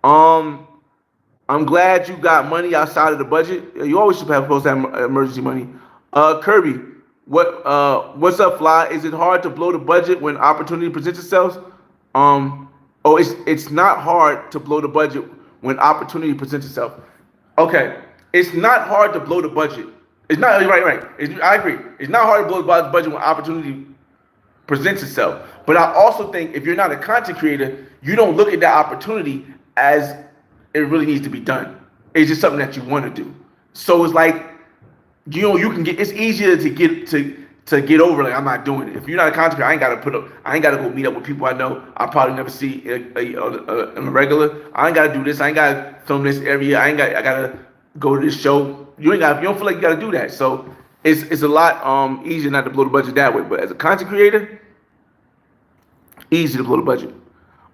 I'm glad you got money outside of the budget. You always supposed to have emergency money. Kirby, what's up, Fly? Is it hard to blow the budget when opportunity presents itself? It's not hard to blow the budget when opportunity presents itself. Okay, it's not hard to blow the budget. It's not right. I agree. It's not hard to blow the budget when opportunity presents itself. But I also think if you're not a content creator, you don't look at that opportunity as it really needs to be done. It's just something that you want to do. So it's like, you can get. It's easier to get over. Like, I'm not doing it. If you're not a content creator, I ain't gotta go meet up with people I know I'll probably never see in a regular. I ain't gotta do this. I ain't gotta film this area. I gotta go to this show. You don't feel like you gotta do that. So it's a lot easier not to blow the budget that way. But as a content creator, easy to blow the budget.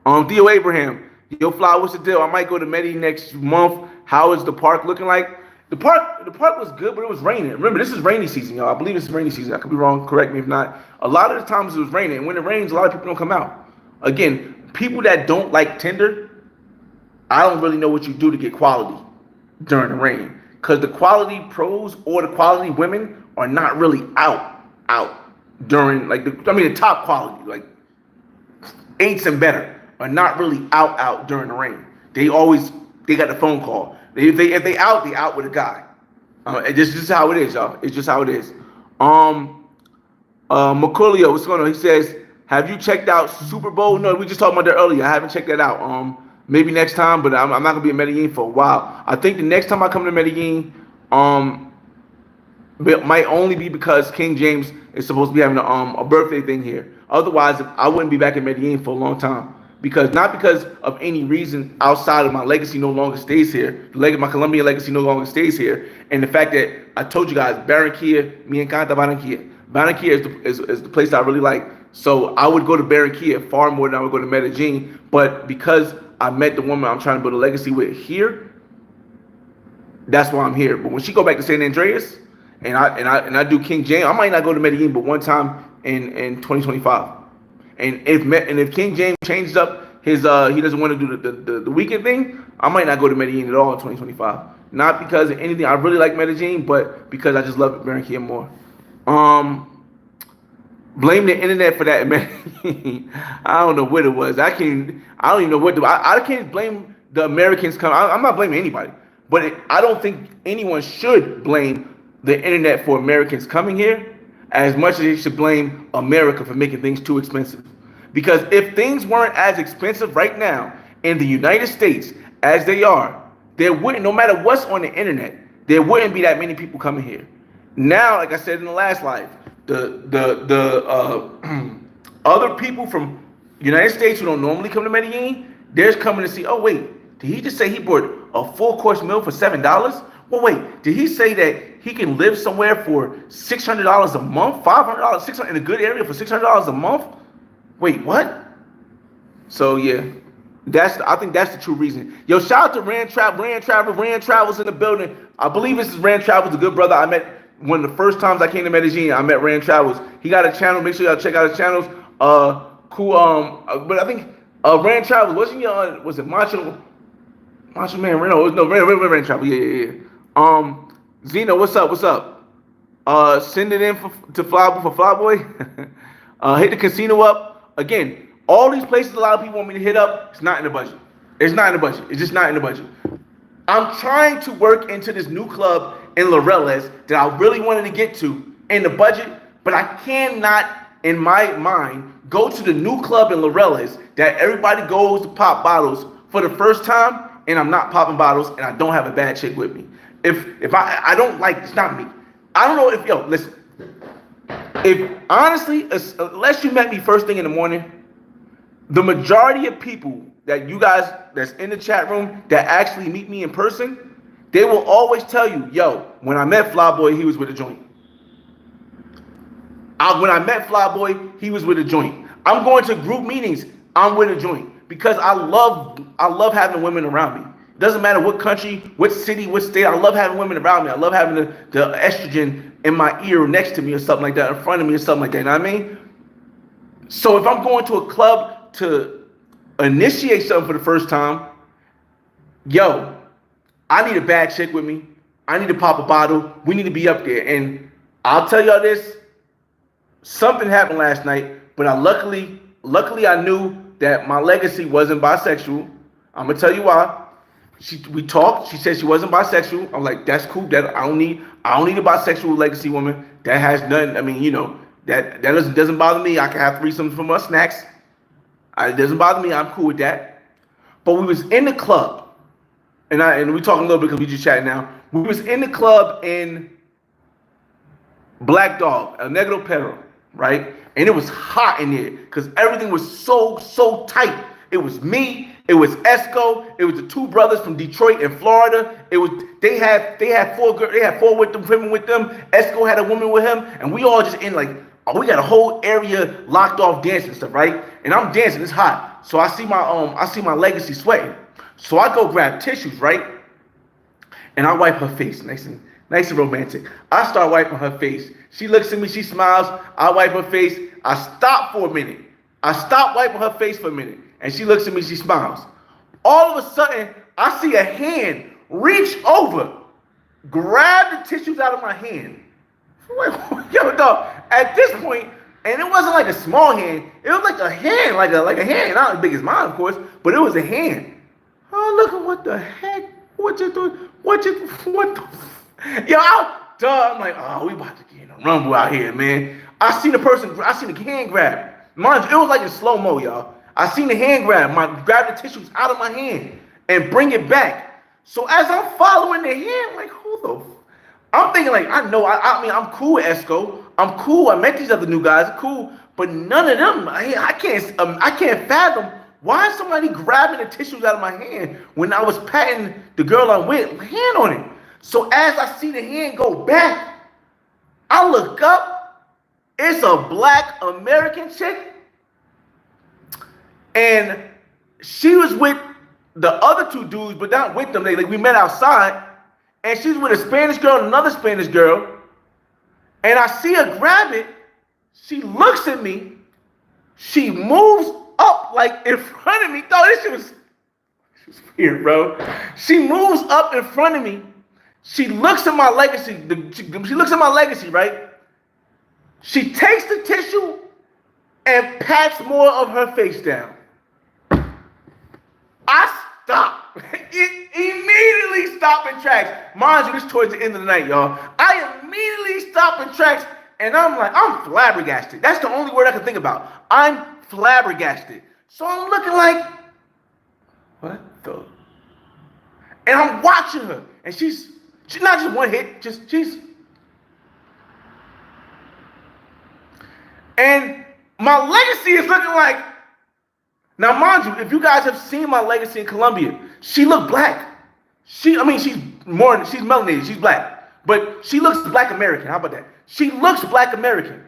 Theo Abraham, yo, Fly, what's the deal? I might go to Medellin next month. How is the park looking like? The park was good, but it was raining. Remember, this is rainy season, y'all. I believe this is rainy season. I could be wrong. Correct me if not. A lot of the times it was raining. And when it rains, a lot of people don't come out. Again, people that don't like Tinder, I don't really know what you do to get quality during the rain. Because the quality pros or the quality women are not really out during, the top quality, like 8s and better, are not really out during the rain. They got the phone call. If they out with a guy. This is how it is, y'all. It's just how it is. Macaulio, what's going on? He says, have you checked out Super Bowl? No, we just talked about that earlier. I haven't checked that out. Maybe next time, but I'm not gonna be in Medellin for a while. I think the next time I come to Medellin, it might only be because King James is supposed to be having a birthday thing here. Otherwise, I wouldn't be back in Medellin for a long time. Not because of any reason outside of my legacy no longer stays here. My Colombian legacy no longer stays here. And the fact that I told you guys, Barranquilla, me encanta Barranquilla. Barranquilla is the place I really like. So I would go to Barranquilla far more than I would go to Medellin. But because I met the woman I'm trying to build a legacy with here, that's why I'm here. But when she go back to San Andreas and I do King James, I might not go to Medellin but one time in 2025. And if King James changes up his he doesn't want to do the weekend thing, I might not go to Medellin at all in 2025. Not because of anything. I really like Medellin, but because I just love Barranquilla more. Blame the internet for that, man. I don't know what it was. I don't even know what I can't blame the Americans come. I'm not blaming anybody, but I don't think anyone should blame the internet for Americans coming here as much as they should blame America for making things too expensive. Because if things weren't as expensive right now in the United States as they are, there wouldn't, no matter what's on the internet, there wouldn't be that many people coming here. Now, like I said in the last live, the other people from United States who don't normally come to Medellin, they're coming to see, oh wait, did he just say he bought a full course meal for $7? Well, wait, did he say that he can live somewhere for $600 a month, $500, $600 in a good area for $600 a month? Wait, what? So yeah, I think that's the true reason. Yo, shout out to Rand Travel's in the building. I believe this is Rand Travels, a good brother I met one of the first times I came to Medellin. I met Rand Travels. He got a channel. Make sure y'all check out his channels. Cool. But I think Ran Travel. Wasn't your was it Macho Man Reno? No, Ran Travel. Yeah. Zeno, what's up? What's up? Send it in to Flyboy. Hit the casino up again. All these places a lot of people want me to hit up. It's not in the budget. It's not in the budget. It's just not in the budget. I'm trying to work into this new club in Laureles that I really wanted to get to in the budget, but I cannot, in my mind, go to the new club in Laureles that everybody goes to pop bottles for the first time, and I'm not popping bottles, and I don't have a bad chick with me. If I don't like, it's not me. I don't know if, listen. If honestly, unless you met me first thing in the morning, the majority of people that you guys that's in the chat room that actually meet me in person, they will always tell you, yo, when I met Flyboy, he was with a joint. When I met Flyboy, he was with a joint. I'm going to group meetings, I'm with a joint because I love having women around me. It doesn't matter what country, what city, what state. I love having women around me. I love having the estrogen in my ear next to me or something like that, in front of me or something like that. You know what I mean? So if I'm going to a club to initiate something for the first time, yo, I need a bad chick with me. I need to pop a bottle. We need to be up there. And I'll tell y'all this. Something happened last night, but luckily I knew that my legacy wasn't bisexual. I'm gonna tell you why. We talked. She said she wasn't bisexual. I'm like, that's cool. That I don't need a bisexual legacy woman. That has nothing. I mean, that doesn't bother me. I can have threesomes from us snacks. It doesn't bother me. I'm cool with that. But we was in the club, and we talking a little bit because we just chatting now. We was in the club in Black Dog, El Negro Perro, right? And it was hot in there because everything was so tight. It was me. It was Esco. It was the two brothers from Detroit and Florida. They had four women with them. Esco had a woman with him, and we all just in we got a whole area locked off dancing and stuff, right? And I'm dancing. It's hot, so I see my legacy sweating. So I go grab tissues, right? And I wipe her face, nice and romantic. I start wiping her face. She looks at me. She smiles. I wipe her face. I stop for a minute. I stop wiping her face for a minute. And she looks at me, she smiles. All of a sudden, I see a hand reach over, grab the tissues out of my hand. Yo, dog, at this point, and it wasn't like a small hand, it was like a hand, like a hand, not as big as mine, of course, but it was a hand. Oh, look at what the heck, what you doing, what the, yo, I'm like, oh, we about to get in a rumble out here, man. I seen the hand grab. Mind you, it was like in slow-mo, y'all. I seen the hand grab the tissues out of my hand and bring it back. So as I'm following the hand, like, I'm thinking like, I mean, I'm cool with Esco. I'm cool. I met these other new guys, cool. But none of them, I can't fathom why is somebody grabbing the tissues out of my hand when I was patting the girl I'm with, hand on it. So as I see the hand go back, I look up. It's a Black American chick. And she was with the other two dudes, but not with them. We met outside, and she's with a Spanish girl and another Spanish girl. And I see her grab it. She looks at me. She moves up like in front of me. No, this shit was weird, bro. She moves up in front of me. She looks at my legacy. She looks at my legacy, right? She takes the tissue and pats more of her face down. I stop. It immediately stop in tracks. Mind you, this towards the end of the night, y'all. I immediately stop in tracks, and I'm flabbergasted. That's the only word I can think about. I'm flabbergasted. So I'm looking like, what the? And I'm watching her, and she's not just one hit, she's. And my legacy is looking like. Now, mind you, if you guys have seen my legacy in Colombia, she looked black. She's melanated, she's black. But she looks Black American. How about that? She looks Black American.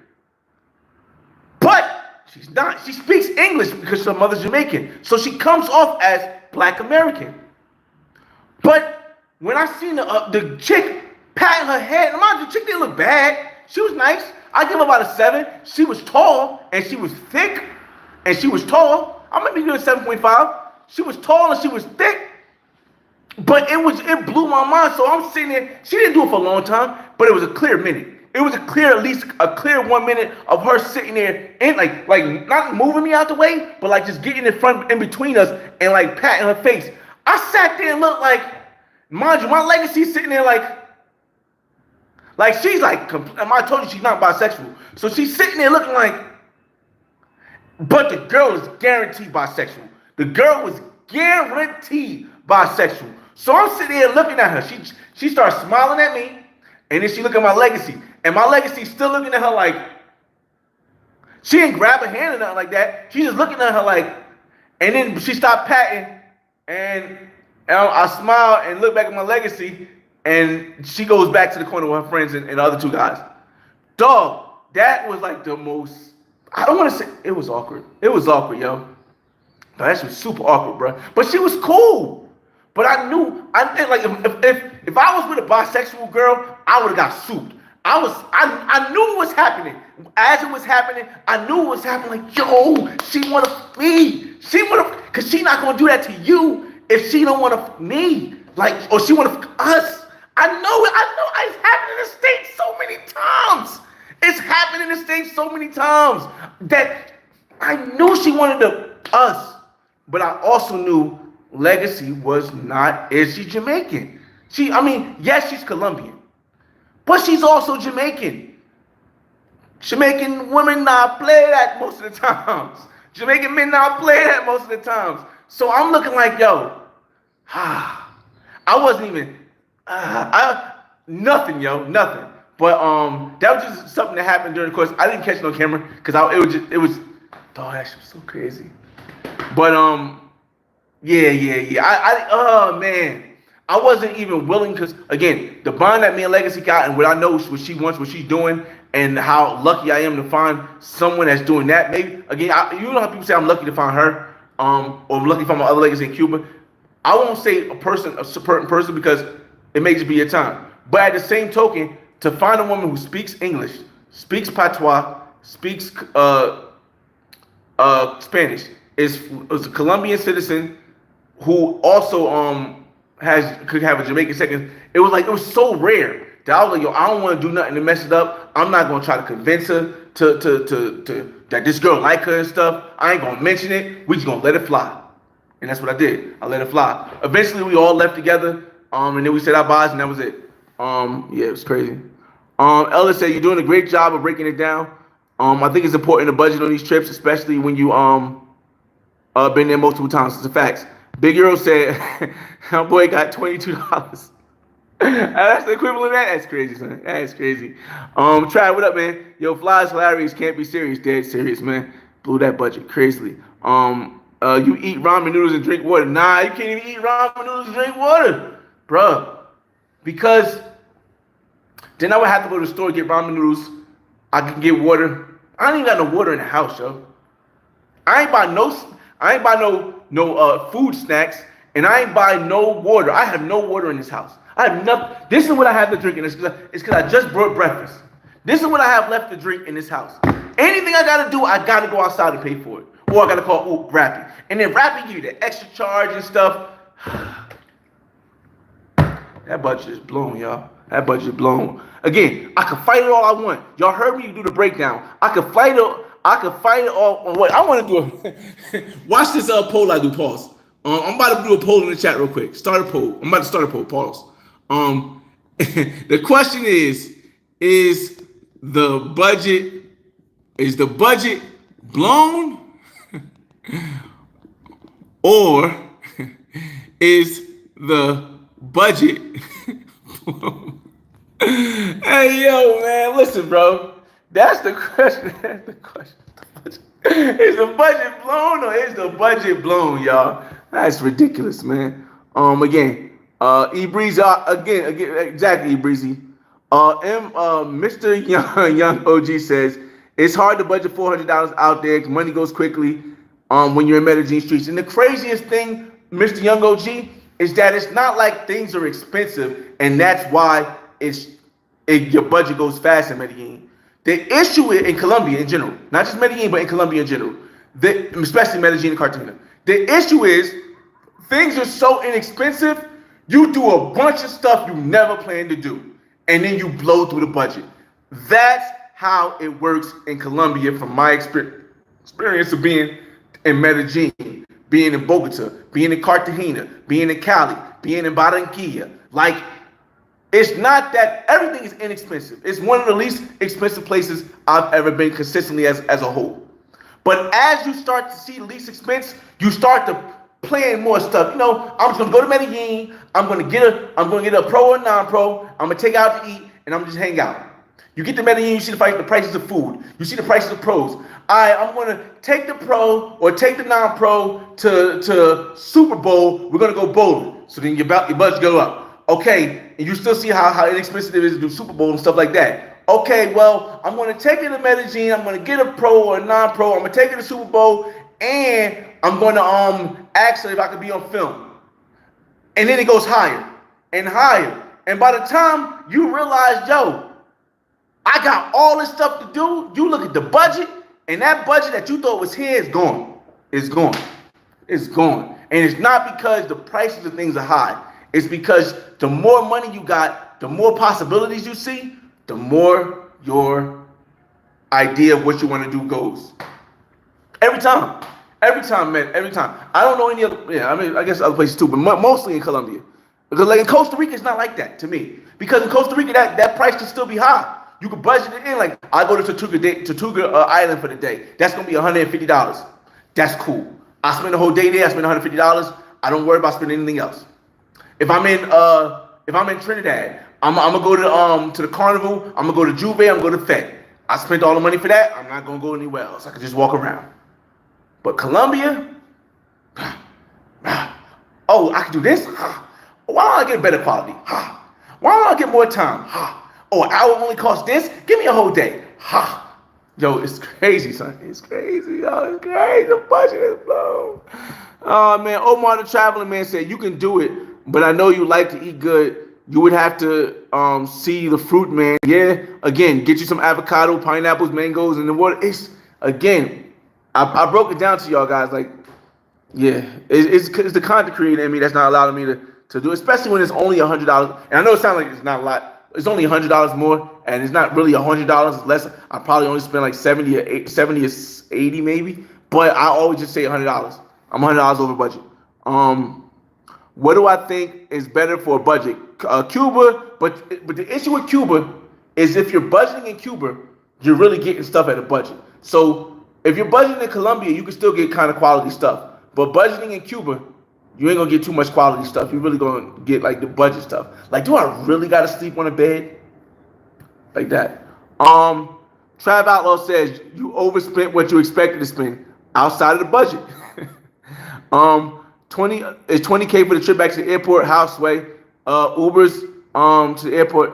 But she's not. She speaks English because her mother's Jamaican. So she comes off as Black American. But when I seen the chick patting her head, mind you, the chick didn't look bad. She was nice. I give her about a 7. She was tall, and she was thick, and she was tall. I might be good 7.5. She was tall and she was thick, but it blew my mind. So I'm sitting there. She didn't do it for a long time, but it was a clear minute. It was at least a clear 1 minute of her sitting there and like not moving me out the way, but like just getting in between us and like patting her face. I sat there and looked like, mind you, my legacy's sitting there like she's like, I told you she's not bisexual. So she's sitting there looking like, but the girl is guaranteed bisexual. The girl was guaranteed bisexual. So I'm sitting there looking at her. She starts smiling at me, and then she look at my legacy. And my legacy's still looking at her like, she didn't grab her hand or nothing like that. She's just looking at her like, and then she stopped patting, and I smile and look back at my legacy, and she goes back to the corner with her friends and the other two guys. Dog, that was like the most, I don't want to say, it was awkward. It was awkward, yo. That shit was super awkward, bro. But she was cool. But I knew, like, if I was with a bisexual girl, I would have got souped. I knew it was happening. As it was happening, I knew it was happening. Like, yo, she want to me. Because she not going to do that to you if she don't want to me. Like, or she want to us. I know it's happened in the States so many times. It's happened in the States so many times that I knew she wanted us. But I also knew Legacy is she Jamaican? Yes, she's Colombian. But she's also Jamaican. Jamaican women not play that most of the times. Jamaican men not play that most of the times. So I'm looking like, yo, I wasn't even, nothing, yo, nothing. But that was just something that happened during the course. I didn't catch it on camera because it was, that shit was so crazy. But yeah. Oh man. I wasn't even willing because, again, the bond that me and Legacy got and what I know what she wants, what she's doing, and how lucky I am to find someone that's doing that. Maybe, again, you know how people say I'm lucky to find her, or I'm lucky to find my other Legacy in Cuba. I won't say a certain person because it may just be your time. But at the same token, to find a woman who speaks English, speaks patois, speaks Spanish, is a Colombian citizen who also could have a Jamaican second. It was so rare that I was like, yo, I don't want to do nothing to mess it up. I'm not gonna try to convince her to that this girl like her and stuff. I ain't gonna mention it. We just gonna let it fly. And that's what I did. I let it fly. Eventually we all left together, and then we said our byes, and that was it. Yeah, it was crazy. Ella said you're doing a great job of breaking it down. I think it's important to budget on these trips, especially when you been there multiple times. It's the facts. Big Euro said, "Our boy got $22." That's the equivalent of that. That's crazy, son. That is crazy. Try, what up, man? Yo, Fly's hilarious. Can't be serious. Dead serious, man. Blew that budget crazily. You eat ramen noodles and drink water. Nah, you can't even eat ramen noodles and drink water, bruh. Because then I would have to go to the store, get ramen noodles. I can get water. I ain't got no water in the house, yo. I ain't buy no food snacks, and I ain't buy no water. I have no water in this house. I have nothing. This is what I have to drink in this. It's because I just brought breakfast. This is what I have left to drink in this house. Anything I gotta do, I gotta go outside and pay for it, or I gotta call Rappi, and then Rappi give you the extra charge and stuff. That budget is blown, y'all. That budget is blown. Again, I can fight it all I want. Y'all heard me do the breakdown. I can fight it all on what I want to do. Watch this poll I do. Pause. I'm about to do a poll in the chat real quick. Start a poll. I'm about to start a poll. Pause. The question is the budget blown or is the budget blown? Hey, yo, man, listen, bro. That's the question. That's the question. Is the budget blown or is the budget blown, y'all? That's ridiculous, man. Again, E-Breezy, again, exactly, E-Breezy. Mr. Young OG says, it's hard to budget $400 out there because money goes quickly when you're in Medellin streets. And the craziest thing, Mr. Young OG, is that it's not like things are expensive and that's why your budget goes fast in Medellin. The issue in Colombia in general, not just Medellin, but in Colombia in general, especially Medellin and Cartagena. The issue is things are so inexpensive, you do a bunch of stuff you never planned to do, and then you blow through the budget. That's how it works in Colombia from my experience of being in Medellin, being in Bogota, being in Cartagena, being in Cali, being in Barranquilla. Like, it's not that everything is inexpensive. It's one of the least expensive places I've ever been consistently as a whole. But as you start to see the least expense, you start to plan more stuff. You know, I'm just gonna go to Medellin. I'm gonna get a pro or non-pro. I'm gonna take out to eat, and I'm gonna just hang out. You get to Medellin, you see the prices of food. You see the prices of pros. All right, I'm gonna take the pro or take the non-pro to Super Bowl. We're gonna go bowling. So then your budget go up. Okay, and you still see how inexpensive it is to do Super Bowl and stuff like that. Okay, well, I'm going to take it to Medellin. I'm going to get a pro or a non-pro. I'm going to take it to Super Bowl, and I'm going to ask her if I could be on film. And then it goes higher and higher. And by the time you realize, yo, I got all this stuff to do, you look at the budget, and that budget that you thought was here is gone. It's gone. It's gone. And it's not because the prices of things are high. It's because the more money you got, the more possibilities you see, the more your idea of what you want to do goes. Every time, man, every time. I don't know any other, I guess other places too, but mostly in Colombia. Because like in Costa Rica, it's not like that to me. Because in Costa Rica, that price can still be high. You can budget it in. Like, I go to Tortuga Island for the day. That's going to be $150. That's cool. I spend the whole day there. I spend $150. I don't worry about spending anything else. If I'm in Trinidad, I'm gonna go to the carnival. I'm gonna go to Juve. I'm gonna go to Fed. I spent all the money for that. I'm not gonna go anywhere else. I can just walk around. But Colombia, oh, I can do this. Why don't I get better quality? Why don't I get more time? Oh, an hour only costs this. Give me a whole day. Yo, it's crazy, son. It's crazy, yo. It's crazy. The budget is blown. Oh man, Omar the Traveling Man said you can do it. But I know you like to eat good. You would have to see the fruit, man. Yeah, again, get you some avocado, pineapples, mangoes, and the water. It's, again, I broke it down to y'all guys. Like, yeah, it's the content creator in me that's not allowing me to do it, especially when it's only $100. And I know it sounds like it's not a lot. It's only $100 more, and it's not really $100. It's less. I probably only spend like 70 or 80 maybe. But I always just say $100. I'm $100 over budget. What do I think is better for a budget? Cuba, but the issue with Cuba is if you're budgeting in Cuba, you're really getting stuff at a budget. So if you're budgeting in Colombia, you can still get kind of quality stuff. But budgeting in Cuba, you ain't gonna get too much quality stuff. You're really gonna get like the budget stuff. Like, do I really gotta sleep on a bed? Like that. Trav Outlaw says you overspent what you expected to spend outside of the budget. 20K for the trip back to the airport, houseway, Ubers to the airport.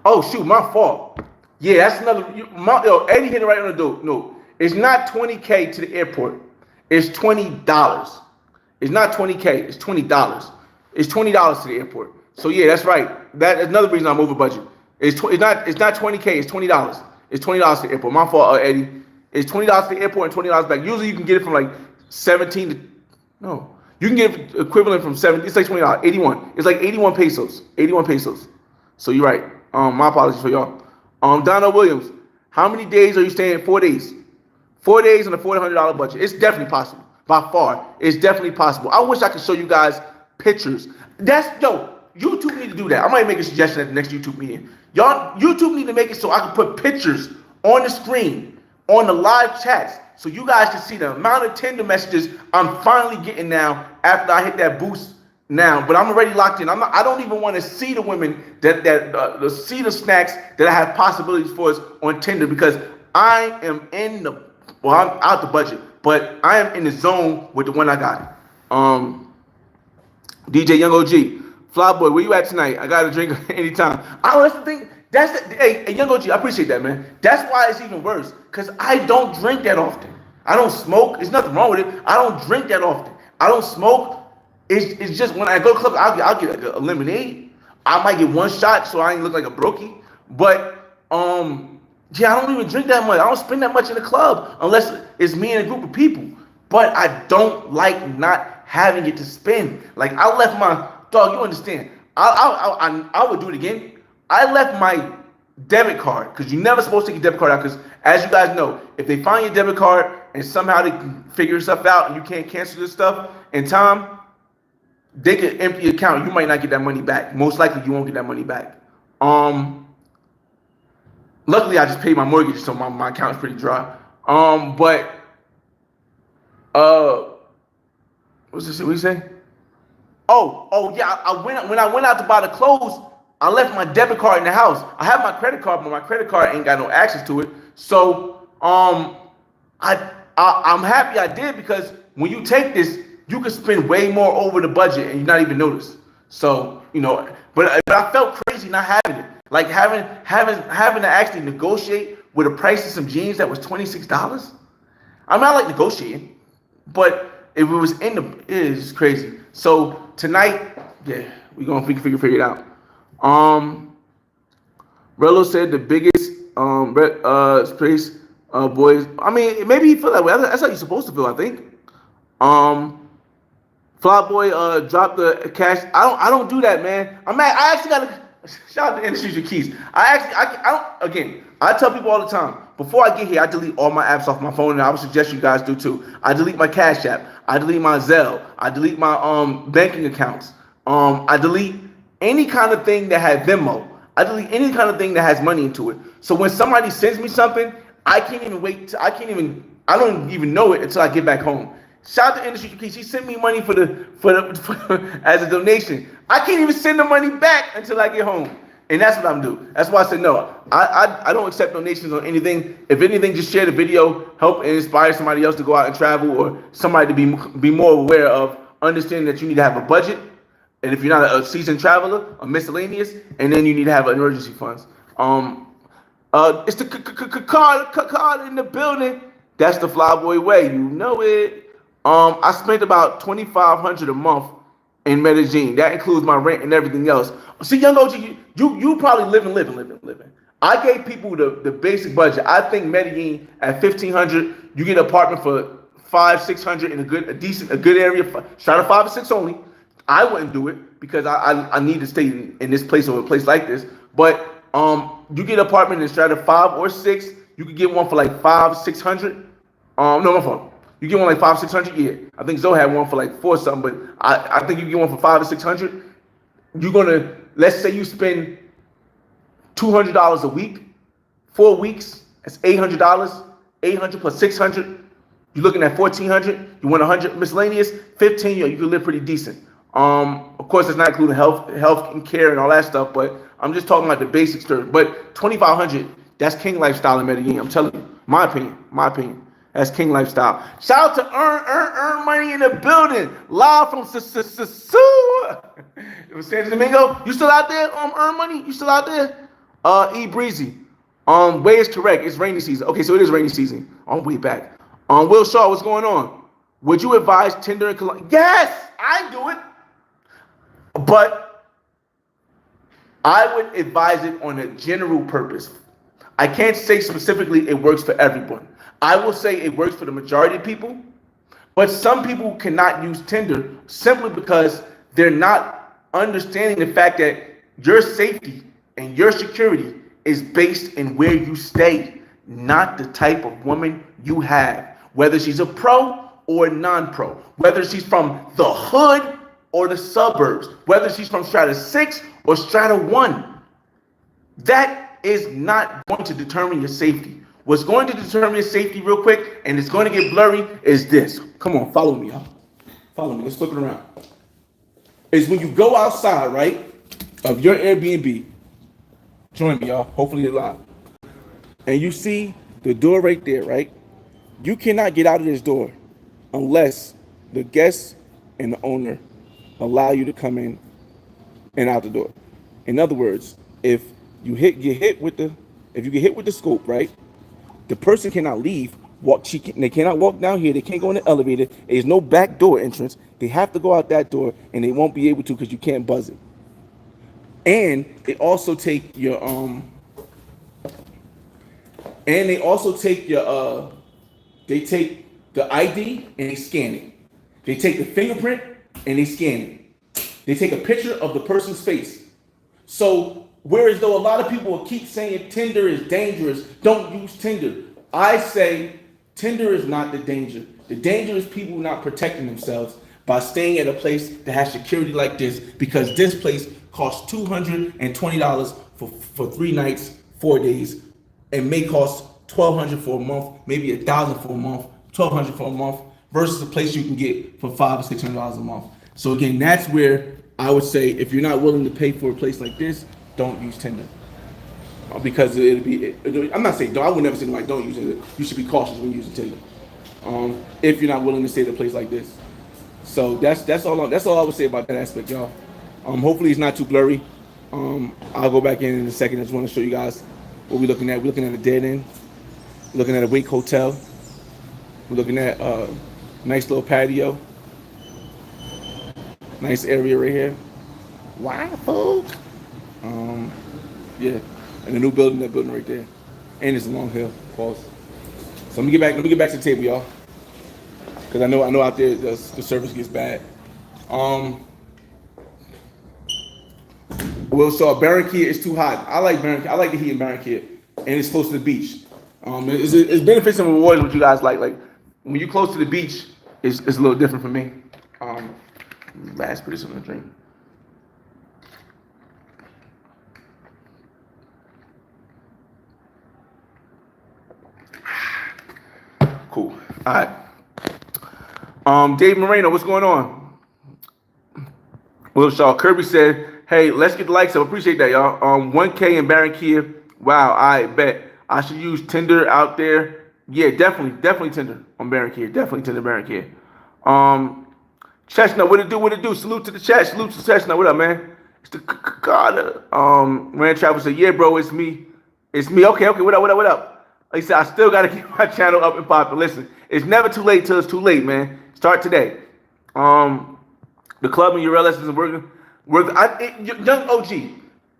Oh shoot, my fault. Yeah, that's another. Eddie hit it right on the door. No, it's not 20K to the airport. It's $20. It's not 20K. It's $20. It's $20 to the airport. So yeah, that's right. That's another reason I'm over budget. It's not 20K. It's $20. It's $20 to the airport. My fault, Eddie. It's $20 to the airport and $20 back. Usually you can get it from like 17 to no. You can get it equivalent from 70. It's like $20. 81. It's like 81 pesos. 81 pesos. So you're right. My apologies for y'all. Donna Williams, how many days are you staying? 4 days. 4 days on a $400 budget. It's definitely possible. By far, it's definitely possible. I wish I could show you guys pictures. YouTube need to do that. I might make a suggestion at the next YouTube meeting. Y'all, YouTube need to make it so I can put pictures on the screen, on the live chats, so you guys can see the amount of Tinder messages I'm finally getting now after I hit that boost now. But I'm already locked in. I don't even want to see the women that see the snacks that I have possibilities for us on Tinder, because I am in the, well, I'm out the budget, but I am in the zone with the one I got. DJ Young OG. Flyboy, where you at tonight? I got a drink anytime. That's the thing. Hey, Young OG, I appreciate that, man. That's why it's even worse, because I don't drink that often. I don't smoke. There's nothing wrong with it. I don't drink that often. I don't smoke. It's just when I go to the club, I'll get like a lemonade. I might get one shot so I ain't look like a brokey. But yeah, I don't even drink that much. I don't spend that much in the club unless it's me and a group of people. But I don't like not having it to spend. Like I left my dog. You understand? I would do it again. I left my debit card because you're never supposed to take your debit card out because, as you guys know, if they find your debit card and somehow they can figure stuff out and you can't cancel this stuff in time, they can empty your account. You might not get that money back. Most likely, you won't get that money back. Luckily, I just paid my mortgage, so my account is pretty dry. But what's this? What you say? Oh yeah. When I went out to buy the clothes, I left my debit card in the house. I have my credit card, but my credit card ain't got no access to it. So I'm happy I did because when you take this, you can spend way more over the budget and you not even notice. So but I felt crazy not having it. Like having to actually negotiate with a price of some jeans that was $26. I mean, I like negotiating, but if it was it is crazy. So tonight, yeah, we can figure it out. Rello said the biggest space boys. I mean, maybe he feel that way. That's how you're supposed to feel, I think. Fly Boy dropped the cash. I don't do that, man. I actually gotta shout out to Industries with Keys. I tell people all the time, before I get here, I delete all my apps off my phone, and I would suggest you guys do too. I delete my Cash App. I delete my Zelle. I delete my banking accounts. I delete any kind of thing that has Venmo. I delete any kind of thing that has money into it. So when somebody sends me something, I can't even wait. I don't even know it until I get back home. Shout out to Industry Keys. He sent me money for as a donation. I can't even send the money back until I get home. And that's what I'm doing. That's why I said no. I don't accept donations on anything. If anything, just share the video, help and inspire somebody else to go out and travel, or somebody to be more aware of understanding that you need to have a budget. And if you're not a seasoned traveler, a miscellaneous, and then you need to have emergency funds. It's the card in the building. That's the Flyboy way. You know it. I spent about $2,500 a month in Medellin. That includes my rent and everything else. See, young OG, you probably living. I gave people the basic budget. I think Medellin at $1,500, you get an apartment for $500-600 in a good area. Shout out 5 or 6 only. I wouldn't do it because I need to stay in this place or a place like this. But you get an apartment in strata 5 or 6. You could get one for like $500-600. No, my fault. You get one like $500-600. Yeah, I think Zoe had one for like 4 something, but I think you get one for $500 or $600. You're gonna, let's say you spend $200 a week, 4 weeks. That's $800. $800 plus $600. You're looking at $1,400. You want $100 miscellaneous, $15. You can live pretty decent. Of course, it's not including health and care and all that stuff, but I'm just talking about the basic stuff. But $2,500, that's king lifestyle in Medellin. I'm telling you, my opinion. That's king lifestyle. Shout out to Earn Money in the building, live from San Domingo. You still out there? Earn Money, you still out there? E Breezy. Way is correct. It's rainy season. Okay, so it is rainy season. On way back. Will Shaw, what's going on? Would you advise Tinder and Cologne? Yes, I do it. But I would advise it on a general purpose. I can't say specifically it works for everyone. I will say it works for the majority of people, but some people cannot use Tinder simply because they're not understanding the fact that your safety and your security is based in where you stay, not the type of woman you have, whether she's a pro or a non-pro, whether she's from the hood or the suburbs, whether she's from strata 6 or strata 1. That is not going to determine your safety. What's going to determine your safety real quick, and it's going to get blurry, is this. Come on, follow me, y'all. Follow me. Let's flip it around. Is when you go outside, right, of your Airbnb. Join me, y'all. Hopefully you're live. And you see the door right there, right? You cannot get out of this door unless the guest and the owner allow you to come in and out the door. In other words, if you get hit with the scope, right? The person cannot leave. They cannot walk down here. They can't go in the elevator. There's no back door entrance. They have to go out that door, and they won't be able to because you can't buzz it. And they also take your and they also take your they take the ID and they scan it. They take the fingerprint and they scan it. They take a picture of the person's face. So whereas though a lot of people will keep saying Tinder is dangerous, don't use Tinder. I say Tinder is not the danger. The danger is people not protecting themselves by staying at a place that has security like this, because this place costs $220 for 3 nights, 4 days, and may cost $1,200 for a month, maybe $1,000 for a month, $1,200 for a month, versus a place you can get for $500 or $600 a month. So again, that's where I would say if you're not willing to pay for a place like this, don't use Tinder. Because I'm not saying, I would never say like don't use it. You should be cautious when using Tinder. If you're not willing to stay at a place like this. So that's all I would say about that aspect, y'all. Hopefully it's not too blurry. I'll go back in a second. I just want to show you guys what we're looking at. We're looking at a dead end. We're looking at a Wake Hotel. We're looking at a nice little patio. Nice area right here. Wow, folks. Yeah, and the new building, that building right there, and it's a long hill. Pause. So let me get back to the table, y'all, because I know out there the service gets bad. Well, so Barranquilla is too hot. I like Barranquilla. I like the heat in Barranquilla, and it's close to the beach. It's benefits and rewards what you guys like. Like when you're close to the beach, it's a little different for me. Last put this on the drink. Cool. All right. Dave Moreno, what's going on? Will Shaw Kirby said, "Hey, let's get the likes up. Appreciate that, y'all. 1K in Barranquilla. Wow, I bet I should use Tinder out there. Yeah, definitely Tinder on Barranquilla. Definitely Tinder Barranquilla. Chestnut, what it do? Salute to the chat. Salute to Chestnut. What up, man? It's the Carter. Rand Travel said, yeah, bro, it's me. Okay. What up? Like I said, I still got to keep my channel up and popping. Listen, it's never too late till it's too late, man. Start today. The club in URL isn't working. Young OG,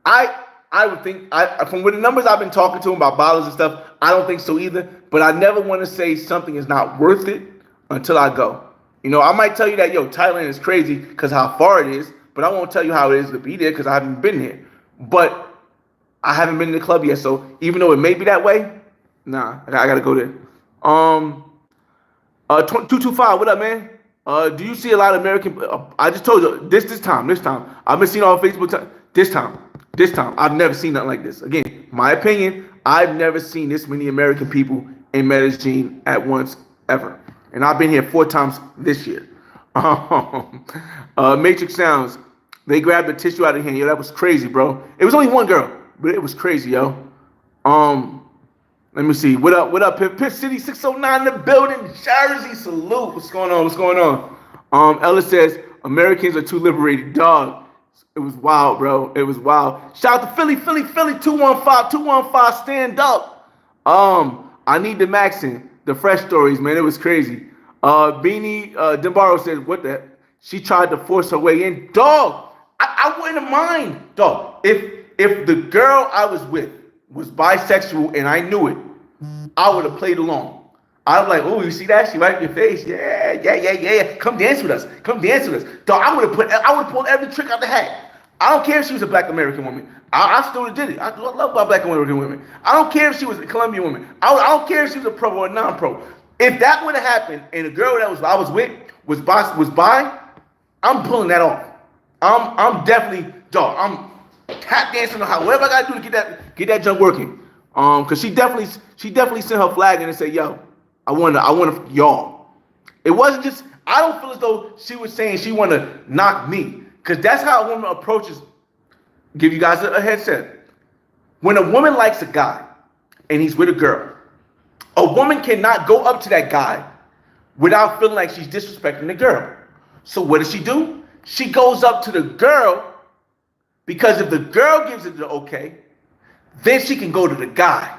I would think, from the numbers I've been talking to him about bottles and stuff, I don't think so either. But I never want to say something is not worth it until I go. You know, I might tell you that, Thailand is crazy because how far it is, but I won't tell you how it is to be there because I haven't been there. But I haven't been in the club yet, so even though it may be that way, nah, I gotta go there. 225, what up, man? Do you see a lot of American? I just told you this time. I've been seeing on Facebook. This time, I've never seen nothing like this. Again, my opinion. I've never seen this many American people in Medellin at once ever, and I've been here 4 times this year. Matrix Sounds. They grabbed the tissue out of hand. Yo, that was crazy, bro. It was only one girl, but it was crazy, yo. Let me see. What up, Pip City 609 in the building, Jersey. Salute. What's going on? Ellis says, Americans are too liberated. Dog. It was wild, bro. It was wild. Shout out to Philly 215, stand up. I need the Maxin, the fresh stories, man. It was crazy. Beanie Dembaro says, what the? She tried to force her way in. Dog, I wouldn't mind. Dog, if the girl I was with was bisexual and I knew it, I would have played along. I was like, oh, you see that? She right in your face. Yeah. Come dance with us. Dog, I would have pulled every trick out the hat. I don't care if she was a black American woman. I still did it. I love my black American women. I don't care if she was a Colombian woman. I don't care if she was a pro or a non-pro. If that would have happened and the girl that I was with was bi, I'm pulling that off. I'm definitely, dog, I'm tap dancing or however I gotta do to get that jump working. Cause she definitely sent her flag in and said, yo, I want y'all. It wasn't just, I don't feel as though she was saying she want to knock me. Cause that's how a woman approaches. Give you guys a headset. When a woman likes a guy and he's with a girl, a woman cannot go up to that guy without feeling like she's disrespecting the girl. So what does she do? She goes up to the girl, because if the girl gives it the okay, then she can go to the guy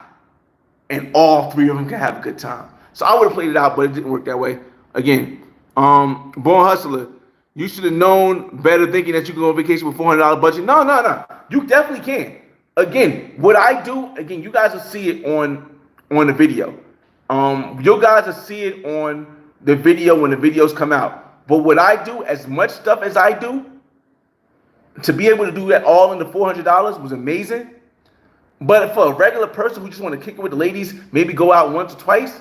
and all 3 of them can have a good time. So I would have played it out, but it didn't work that way. Again, Born Hustler, You should have known better thinking that you could go on vacation with $400 budget. No, no, no. You definitely can. Again, what I do, again, you guys will see it on the video. You guys will see it on the video when the videos come out. But what I do, as much stuff as I do, to be able to do that all in the $400 was amazing. But for a regular person who just want to kick it with the ladies, maybe go out once or twice,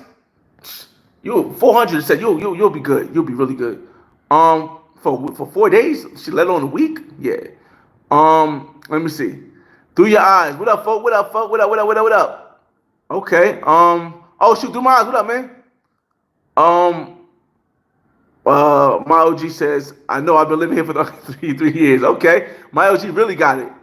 you 400 said you'll be good. You'll be really good. For 4 days, let alone a week. Yeah. Let me see. Through your eyes. What up, folk? What up, folk? What up? What up? What up? What up? Okay. Oh shoot, through my eyes. What up, man? My OG says, I know I've been living here for 3 years. Okay. My OG really got it.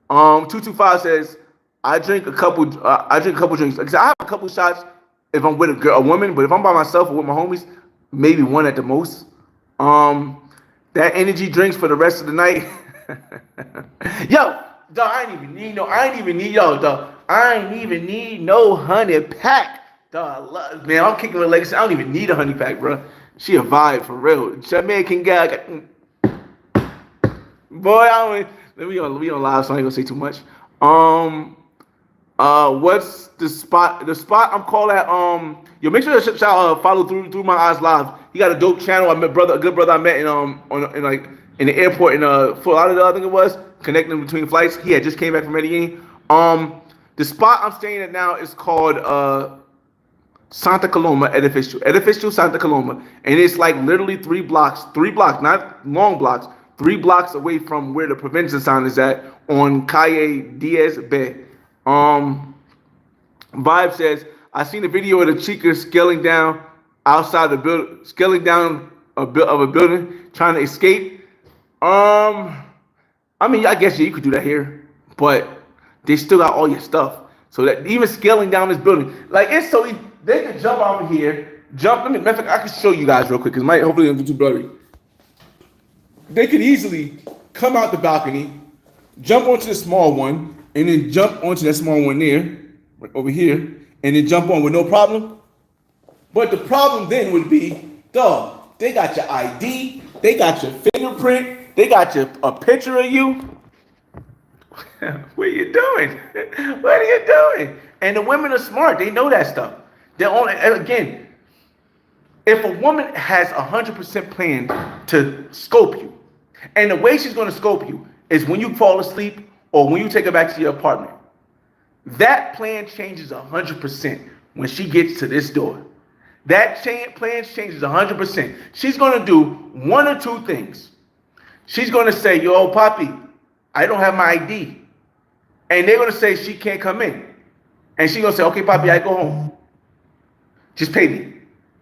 225 says, I drink a couple drinks. Like I said, I have a couple shots if I'm with a woman, but if I'm by myself or with my homies, maybe one at the most. That energy drinks for the rest of the night. Yo, dog, I ain't even need no 100 pack. Dog, man, I'm kicking with legacy. I don't even need a 100 pack, bro. She a vibe for real. Jamaican guy. Boy, we on live, so I ain't gonna say too much. What's the spot? The spot I'm calling at. Yo, make sure to follow through my eyes live. He got a dope channel. I met a good brother I met in the airport in Fort Lauderdale, I think it was, connecting between flights. He had just came back from Medellin. The spot I'm staying at now is called Santa Coloma Edificio Santa Coloma, and it's like literally 3 blocks, not long blocks, 3 blocks away from where the prevention sign is at on Calle Diaz Bay. Vibe says, I seen a video of the chica scaling down outside the building, scaling down of a building, trying to escape. I mean, I guess yeah, you could do that here, but they still got all your stuff. So that even scaling down this building, like it's so easy. They can jump over here, matter of fact, I can show you guys real quick, because hopefully it'll be too blurry. They could easily come out the balcony, jump onto the small one, and then jump onto that small one there, right over here, and then jump on with no problem. But the problem then would be, dog, they got your ID, they got your fingerprint, they got a picture of you. What are you doing? What are you doing? And the women are smart. They know that stuff. They're only, again, if a woman has 100% plan to scope you, and the way she's going to scope you is when you fall asleep or when you take her back to your apartment, that plan changes 100% when she gets to this door. That plan changes 100%. She's going to do one or two things. She's going to say, yo, Poppy, I don't have my ID. And they're going to say she can't come in. And she's going to say, okay, Poppy, I go home. Just pay me.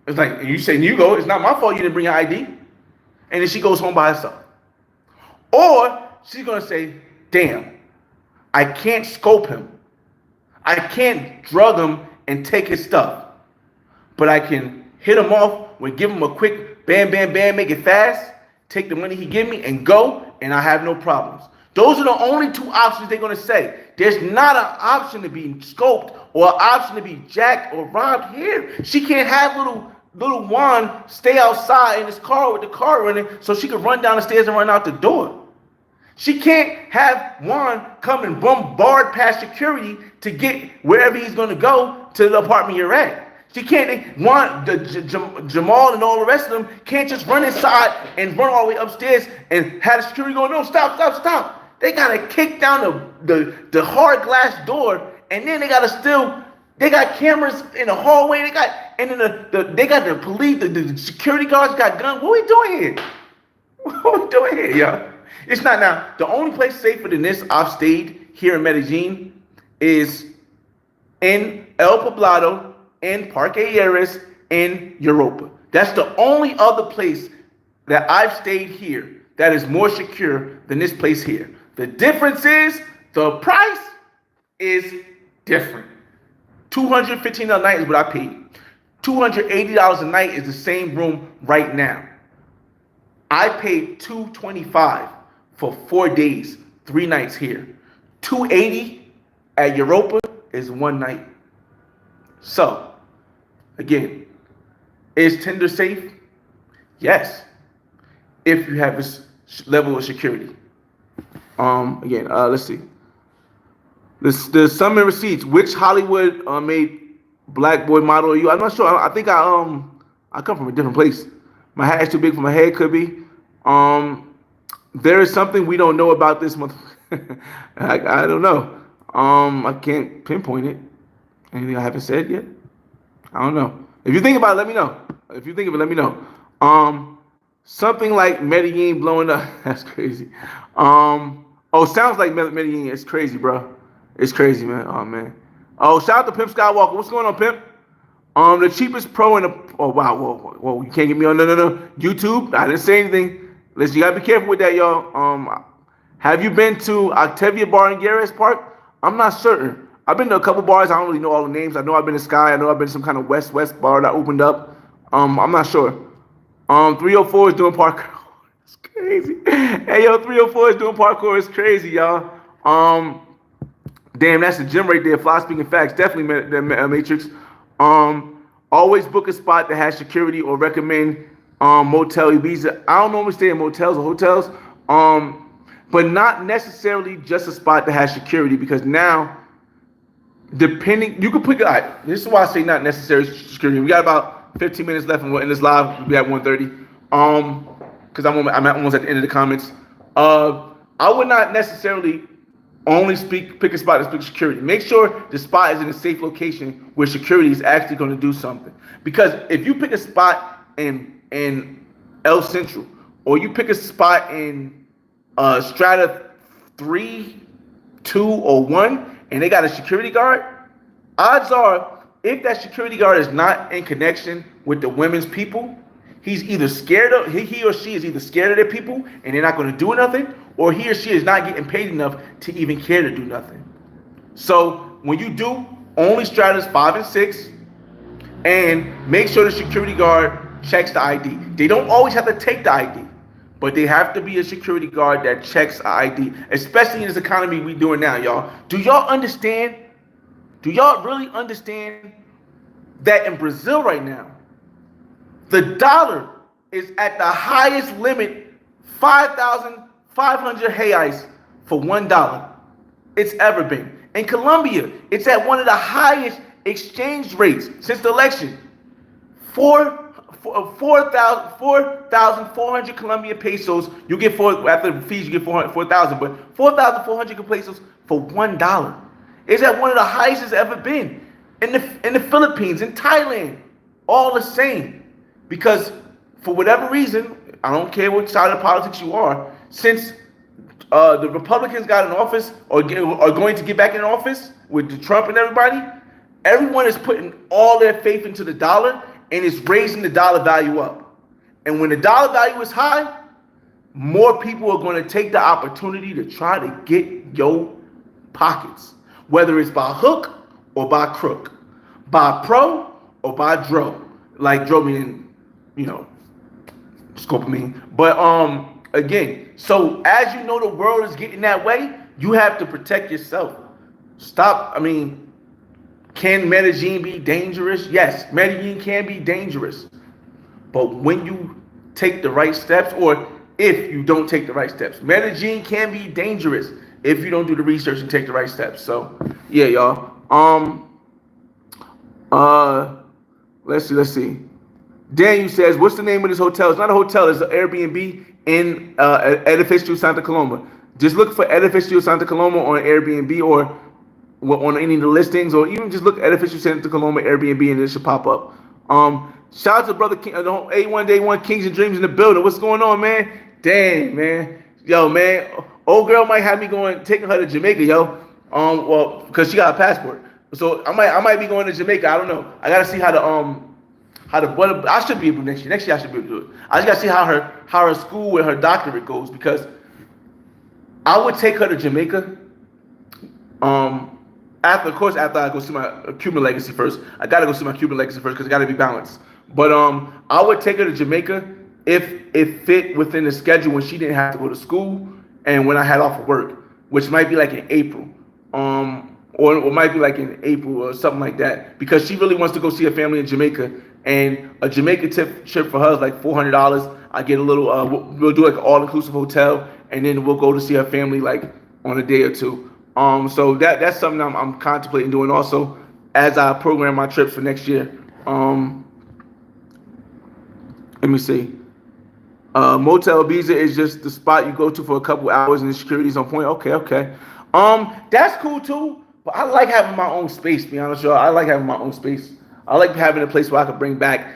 It's like, and you say, you go, it's not my fault you didn't bring your ID. And then she goes home by herself. Or she's going to say, damn, I can't scope him. I can't drug him and take his stuff. But I can hit him off, give him a quick bam, bam, bam, make it fast, take the money he give me and go, and I have no problems. Those are the only two options they're going to say. There's not an option to be scoped or an option to be jacked or robbed here. She can't have little Juan stay outside in his car with the car running so she can run down the stairs and run out the door. She can't have Juan come and bombard past security to get wherever he's going to go to the apartment you're at. She can't want Jamal and all the rest of them can't just run inside and run all the way upstairs and have the security go, no, stop. They gotta kick down the hard glass door, and then they got cameras in the hallway. They got the police, the security guards got guns. What are we doing here? What are we doing here, y'all? It's not now. The only place safer than this I've stayed here in Medellin is in El Poblado, in Parque Aries, in Europa. That's the only other place that I've stayed here that is more secure than this place here. The difference is the price is different. $215 a night is what I paid. $280 a night is the same room right now. I paid $225 for 4 days, 3 nights here. $280 at Europa is 1 night. So, again, is Tinder safe? Yes. if you have this level of security. Again, let's see. The summary receipts. Which Hollywood made black boy model are you? I'm not sure. I think I come from a different place. My hat is too big for my head. Could be. There is something we don't know about this month. I don't know. I can't pinpoint it. Anything I haven't said yet? I don't know. If you think about it, let me know. If you think of it, let me know. Something like Medellin blowing up. That's crazy. Sounds like Medellin. It's crazy, bro. It's crazy, man. Oh man. Oh, shout out to Pimp Skywalker. What's going on, Pimp? The cheapest pro in the. Oh wow, whoa. You can't get me on no. YouTube. I didn't say anything. Listen, you gotta be careful with that, y'all. Have you been to Octavia Bar in Garris Park? I'm not certain. I've been to a couple bars. I don't really know all the names. I know I've been to Sky. I know I've been to some kind of West bar that opened up. I'm not sure. 304 is doing parkour. It's crazy. Hey, yo, 304 is doing parkour. It's crazy, y'all. Damn, that's the gym right there. Fly speaking facts. Definitely the Matrix. Always book a spot that has security or recommend motel Ibiza. I don't normally stay in motels or hotels. But not necessarily just a spot that has security, because now, depending, you can pick. All right, this is why I say not necessarily security. We got about 15 minutes left in this live. We at 1:30. Because I'm almost at the end of the comments. I would not necessarily only pick a spot that's big security. Make sure the spot is in a safe location where security is actually going to do something. Because if you pick a spot in El Central, or you pick a spot in Strata 3, 2, or 1, and they got a security guard, odds are, if that security guard is not in connection with the women's people, he's either scared of, he or she is either scared of their people and they're not going to do nothing, or he or she is not getting paid enough to even care to do nothing. So when you do, only Stratas 5 and 6, and make sure the security guard checks the ID. They don't always have to take the ID, but they have to be a security guard that checks ID, especially in this economy we doing now, y'all. Do y'all understand? Do y'all really understand that in Brazil right now, the dollar is at the highest limit, 5,500 reais for $1 it's ever been. In Colombia, it's at one of the highest exchange rates since the election. 4,400 Colombian pesos. You get after the fees, you get 4,000, but 4,400 pesos for $1. It's at one of the highest it's ever been. In the Philippines, in Thailand, all the same. Because for whatever reason, I don't care what side of politics you are, since the Republicans got in office or are going to get back in office with Trump and everybody, everyone is putting all their faith into the dollar and is raising the dollar value up. And when the dollar value is high, more people are going to take the opportunity to try to get your pockets, whether it's by hook or by crook, by pro or by dro. Like dro meaning, scopamine. But again, so as you know the world is getting that way, you have to protect yourself. Stop. Can Medellin be dangerous? Yes, Medellin can be dangerous. But when you take the right steps, or if you don't take the right steps, Medellin can be dangerous if you don't do the research and take the right steps. So, yeah, y'all. Let's see. Daniel says, what's the name of this hotel? It's not a hotel. It's an Airbnb in Edificio Santa Coloma. Just look for Edificio Santa Coloma on Airbnb or on any of the listings, or even just look at Edificio Santa Coloma Airbnb and it should pop up. Shout out to brother King, A1 Day 1 Kings and Dreams in the building. What's going on, man? Dang, man. Yo, man. Old girl might have me taking her to Jamaica, yo. Well, because she got a passport. So I might be going to Jamaica. I don't know. I gotta see how I should be able next year. Next year I should be able to do it. I just gotta see how her school and her doctorate goes, because I would take her to Jamaica. After I go see my Cuban legacy first. I gotta go see my Cuban legacy first because it gotta be balanced. But I would take her to Jamaica if it fit within the schedule when she didn't have to go to school and when I had off of work, which might be like in April. Or it might be like in April or something like that, because she really wants to go see her family in Jamaica, and a Jamaica trip for her is like $400. I get a little. We'll do like an all-inclusive hotel, and then we'll go to see her family like on a day or two. So that's something I'm contemplating doing also as I program my trips for next year. Let me see. Motel Ibiza is just the spot you go to for a couple hours and the security's on point. Okay. That's cool too. But I like having my own space. To be honest, y'all, I like having my own space. I like having a place where I can bring back.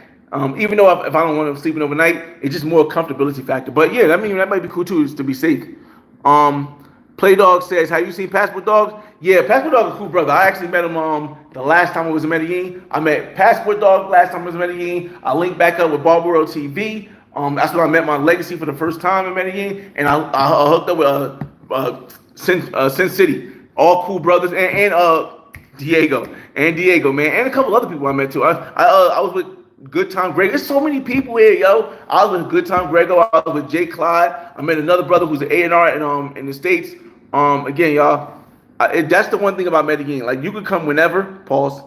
Even though if I don't want to sleeping overnight, it's just more comfortability factor. But yeah, I mean that might be cool too, is to be safe. Play Dog says, "Have you seen Passport Dog?" Yeah, Passport Dog is a cool brother. I actually met him the last time I was in Medellin. I met Passport Dog last time I was in Medellin. I linked back up with Barbaro TV. That's when I met my legacy for the first time in Medellin, and I hooked up with Sin City. All cool brothers, and Diego, man, and a couple other people I met too. I was with Good Time Greg. There's so many people here, yo. I was with Good Time Grego. I was with Jay Clyde. I met another brother who's an A&R in the States. Again, y'all, that's the one thing about Medellin. Like, you can come whenever. Pause.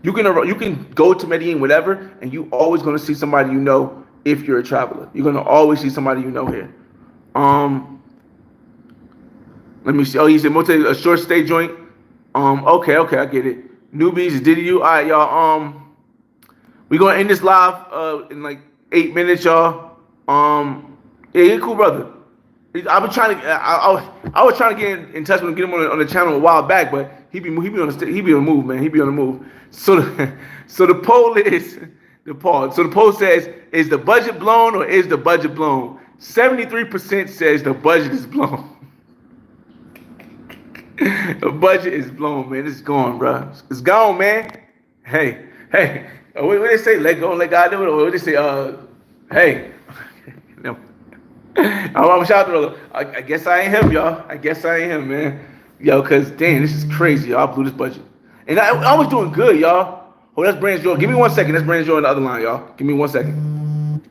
You can go to Medellin whenever, and you always gonna see somebody you know. If you're a traveler, you're gonna always see somebody you know here. Let me see. Oh, he said a short stay joint. Okay, I get it. Newbies, did you? All right, y'all. We're gonna end this live in like 8 minutes, y'all. Yeah, he's a cool brother. I've been trying to. I was trying to get in touch with him, get him on the channel a while back, but he be on the move, man. He be on the move. So the poll is the poll. So the poll says, is the budget blown or is the budget blown? 73% says the budget is blown. The budget is blown, man. It's gone, bro. It's gone, man. Hey. What they say? Let go and let God do it. Or what they say? Hey. No. I'm a shout out. I guess I ain't him, y'all. I guess I ain't him, man. Yo, cause damn, this is crazy, y'all. I blew this budget, and I was doing good, y'all. Oh, that's Brandon Joy. Give me 1 second. That's Brandon Joy on the other line, y'all. Give me 1 second.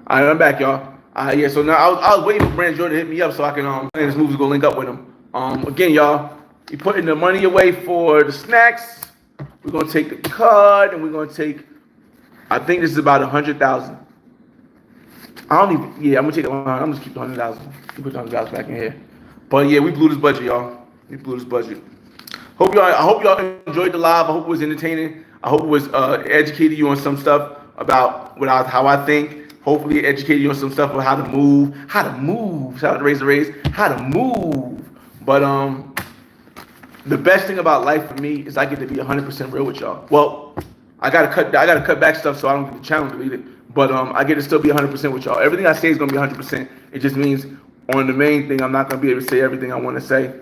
All right, I'm back, y'all. Yeah, so now I was waiting for Brandon Joy to hit me up so I can plan this movie to go link up with him. Again, y'all, you putting the money away for the snacks. We're gonna take the card and we're gonna take. I think this is about 100,000. I don't even. Yeah, I'm gonna take the line. I'm just keep the 100,000. Put the 100,000 back in here. But yeah, we blew this budget, y'all. We blew this budget. I hope y'all enjoyed the live. I hope it was entertaining. I hope it was educated you on some stuff about how I think. Hopefully it educated you on some stuff about how to move. Shout out to Raise, how to move. But the best thing about life for me is I get to be 100% real with y'all. Well, I gotta cut back stuff so I don't get the channel deleted. But I get to still be 100% with y'all. Everything I say is gonna be 100%. It just means on the main thing, I'm not gonna be able to say everything I want to say,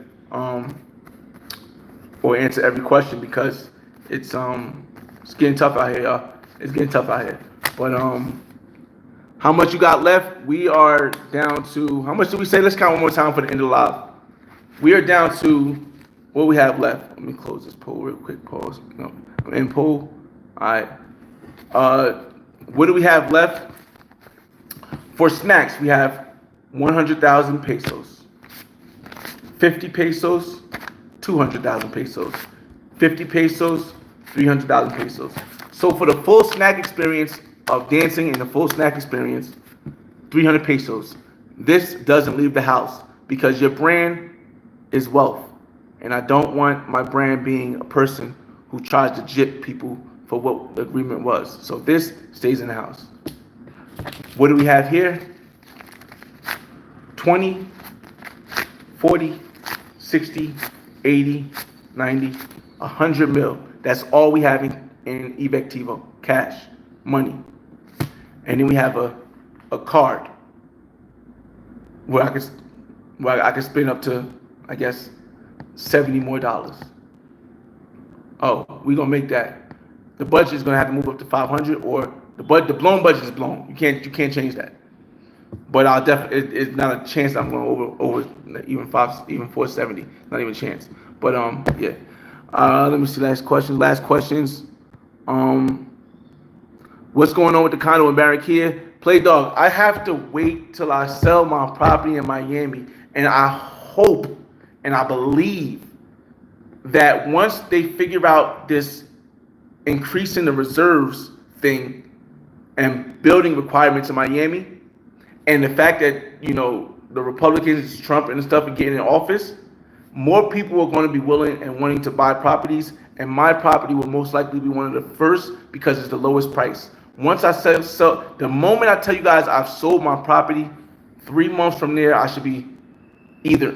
or answer every question because it's getting tough out here, y'all. It's getting tough out here. But how much you got left? We are down to, how much did we say? Let's count one more time for the end of the live. We are down to what we have left. Let me close this poll real quick. Pause. No, I'm in poll. All right. What do we have left? For snacks, we have 100,000 pesos. 50 pesos, 200,000 pesos. 50 pesos, 300,000 pesos. So for the full snack experience of dancing and the full snack experience, 300 pesos. This doesn't leave the house because your brand is wealth. And I don't want my brand being a person who tries to jip people for what the agreement was. So this stays in the house. What do we have here? 20, 40, 60, 80, 90, 100 mil. That's all we have in Efectivo, cash, money. And then we have a card where I can spend up to, I guess, $70 more. Oh, we're gonna make that. The budget is gonna have to move up to 500, or the blown budget is blown. You can't change that. But I'll definitely, it's not a chance I'm going over even 470. Not even a chance. But yeah. Let me see. Last questions. What's going on with the condo in Barranquilla? Play Dog, I have to wait till I sell my property in Miami, and I hope and I believe that once they figure out this increasing the reserves thing, and building requirements in Miami, and the fact that the Republicans, Trump and stuff, are getting in office, more people are going to be willing and wanting to buy properties, and my property will most likely be one of the first because it's the lowest price. Once I sell, the moment I tell you guys I've sold my property, 3 months from there, I should be either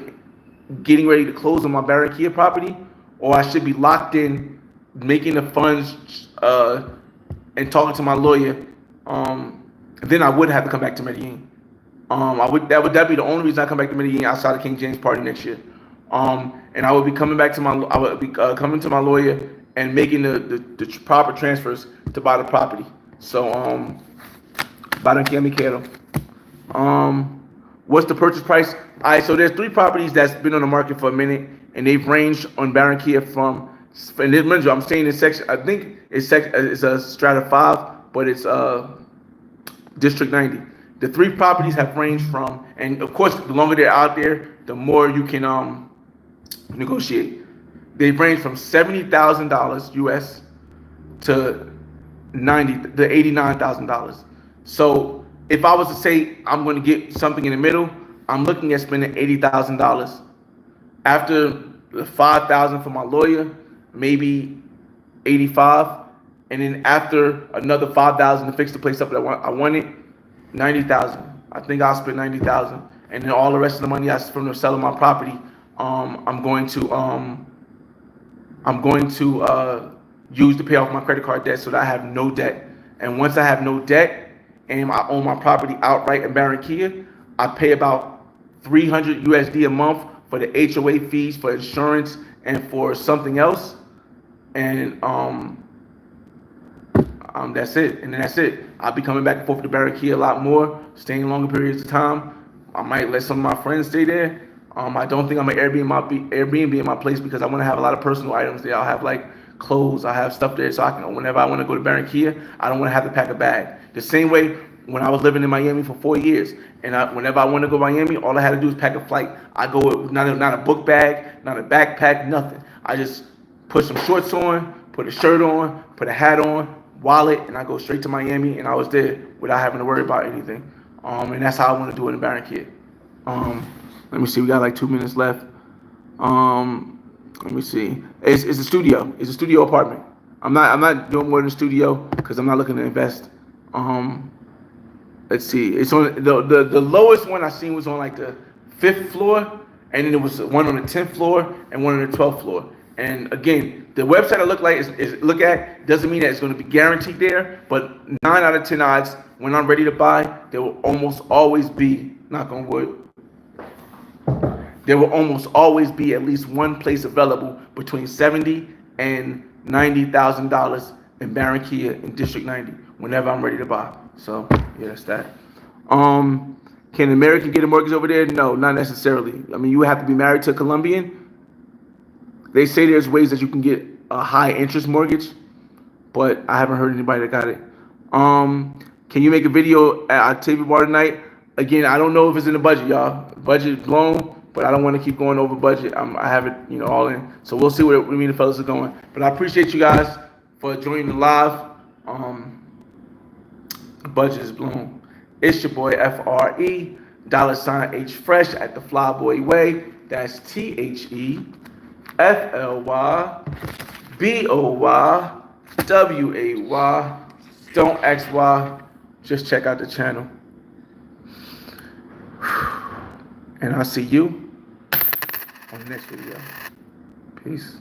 getting ready to close on my Barranquilla property, or I should be locked in, making the funds, and talking to my lawyer. Then I would have to come back to Medellin. That'd be the only reason I come back to Medellin outside of King James party next year. And I would be coming back to I would be coming to my lawyer and making the proper transfers to buy the property. So Barranquilla me quiero. What's the purchase price? All right, so there's 3 properties that's been on the market for a minute, and they've ranged on Barranquilla from. And this, I'm saying in section. I think it's a strata 5, but it's District 90. The 3 properties have ranged from, and of course, the longer they're out there, the more you can negotiate. They've ranged from $70,000 US to $89,000. So if I was to say I'm going to get something in the middle, I'm looking at spending $80,000. After the $5,000 for my lawyer, maybe 85, and then after another $5,000 to fix the place up that I wanted, 90,000. I think I'll spend 90,000, and then all the rest of the money from selling my property, I'm going to use to pay off my credit card debt so that I have no debt. And once I have no debt and I own my property outright in Barranquilla, I pay about 300 USD a month for the HOA fees, for insurance, and for something else. And that's it. And then that's it. I'll be coming back and forth to Barranquilla a lot more, staying longer periods of time. I might let some of my friends stay there. I don't think I'm gonna Airbnb in my place because I want to have a lot of personal items there. I'll have like clothes. I have stuff there, so I can, whenever I want to go to Barranquilla, I don't want to have to pack a bag. The same way when I was living in Miami for 4 years, and whenever I want to go to Miami, all I had to do is pack a flight. I go with not a book bag, not a backpack, nothing. I just put some shorts on, put a shirt on, put a hat on, wallet, and I go straight to Miami, and I was there without having to worry about anything. And that's how I want to do it in Barranquilla. Let me see. We got like 2 minutes left. Let me see. It's a studio. It's a studio apartment. I'm not doing more than a studio because I'm not looking to invest. Let's see. It's on the lowest one I seen was on like the 5th floor, and then there was one on the 10th floor and one on the 12th floor. And again, the website I look at doesn't mean that it's going to be guaranteed there, but 9 out of 10 odds when I'm ready to buy, there will almost always be, knock on wood, there will almost always be at least one place available between $70,000 and $90,000 in Barranquilla in District 90 whenever I'm ready to buy. So yeah, that's that. Can an American get a mortgage over there? No, not necessarily. I mean, you would have to be married to a Colombian. They say there's ways that you can get a high interest mortgage, but I haven't heard anybody that got it. Can you make a video at Octavia Bar tonight? Again, I don't know if it's in the budget, y'all. Budget is blown, but I don't want to keep going over budget. I have it, all in. So we'll see where me and the fellas are going. But I appreciate you guys for joining the live. Budget is blown. It's your boy FRE, $H Fresh at the Flyboy Way. That's THEFLYBOYWAY. Don't ask why. Just check out the channel. And I'll see you on the next video. Peace.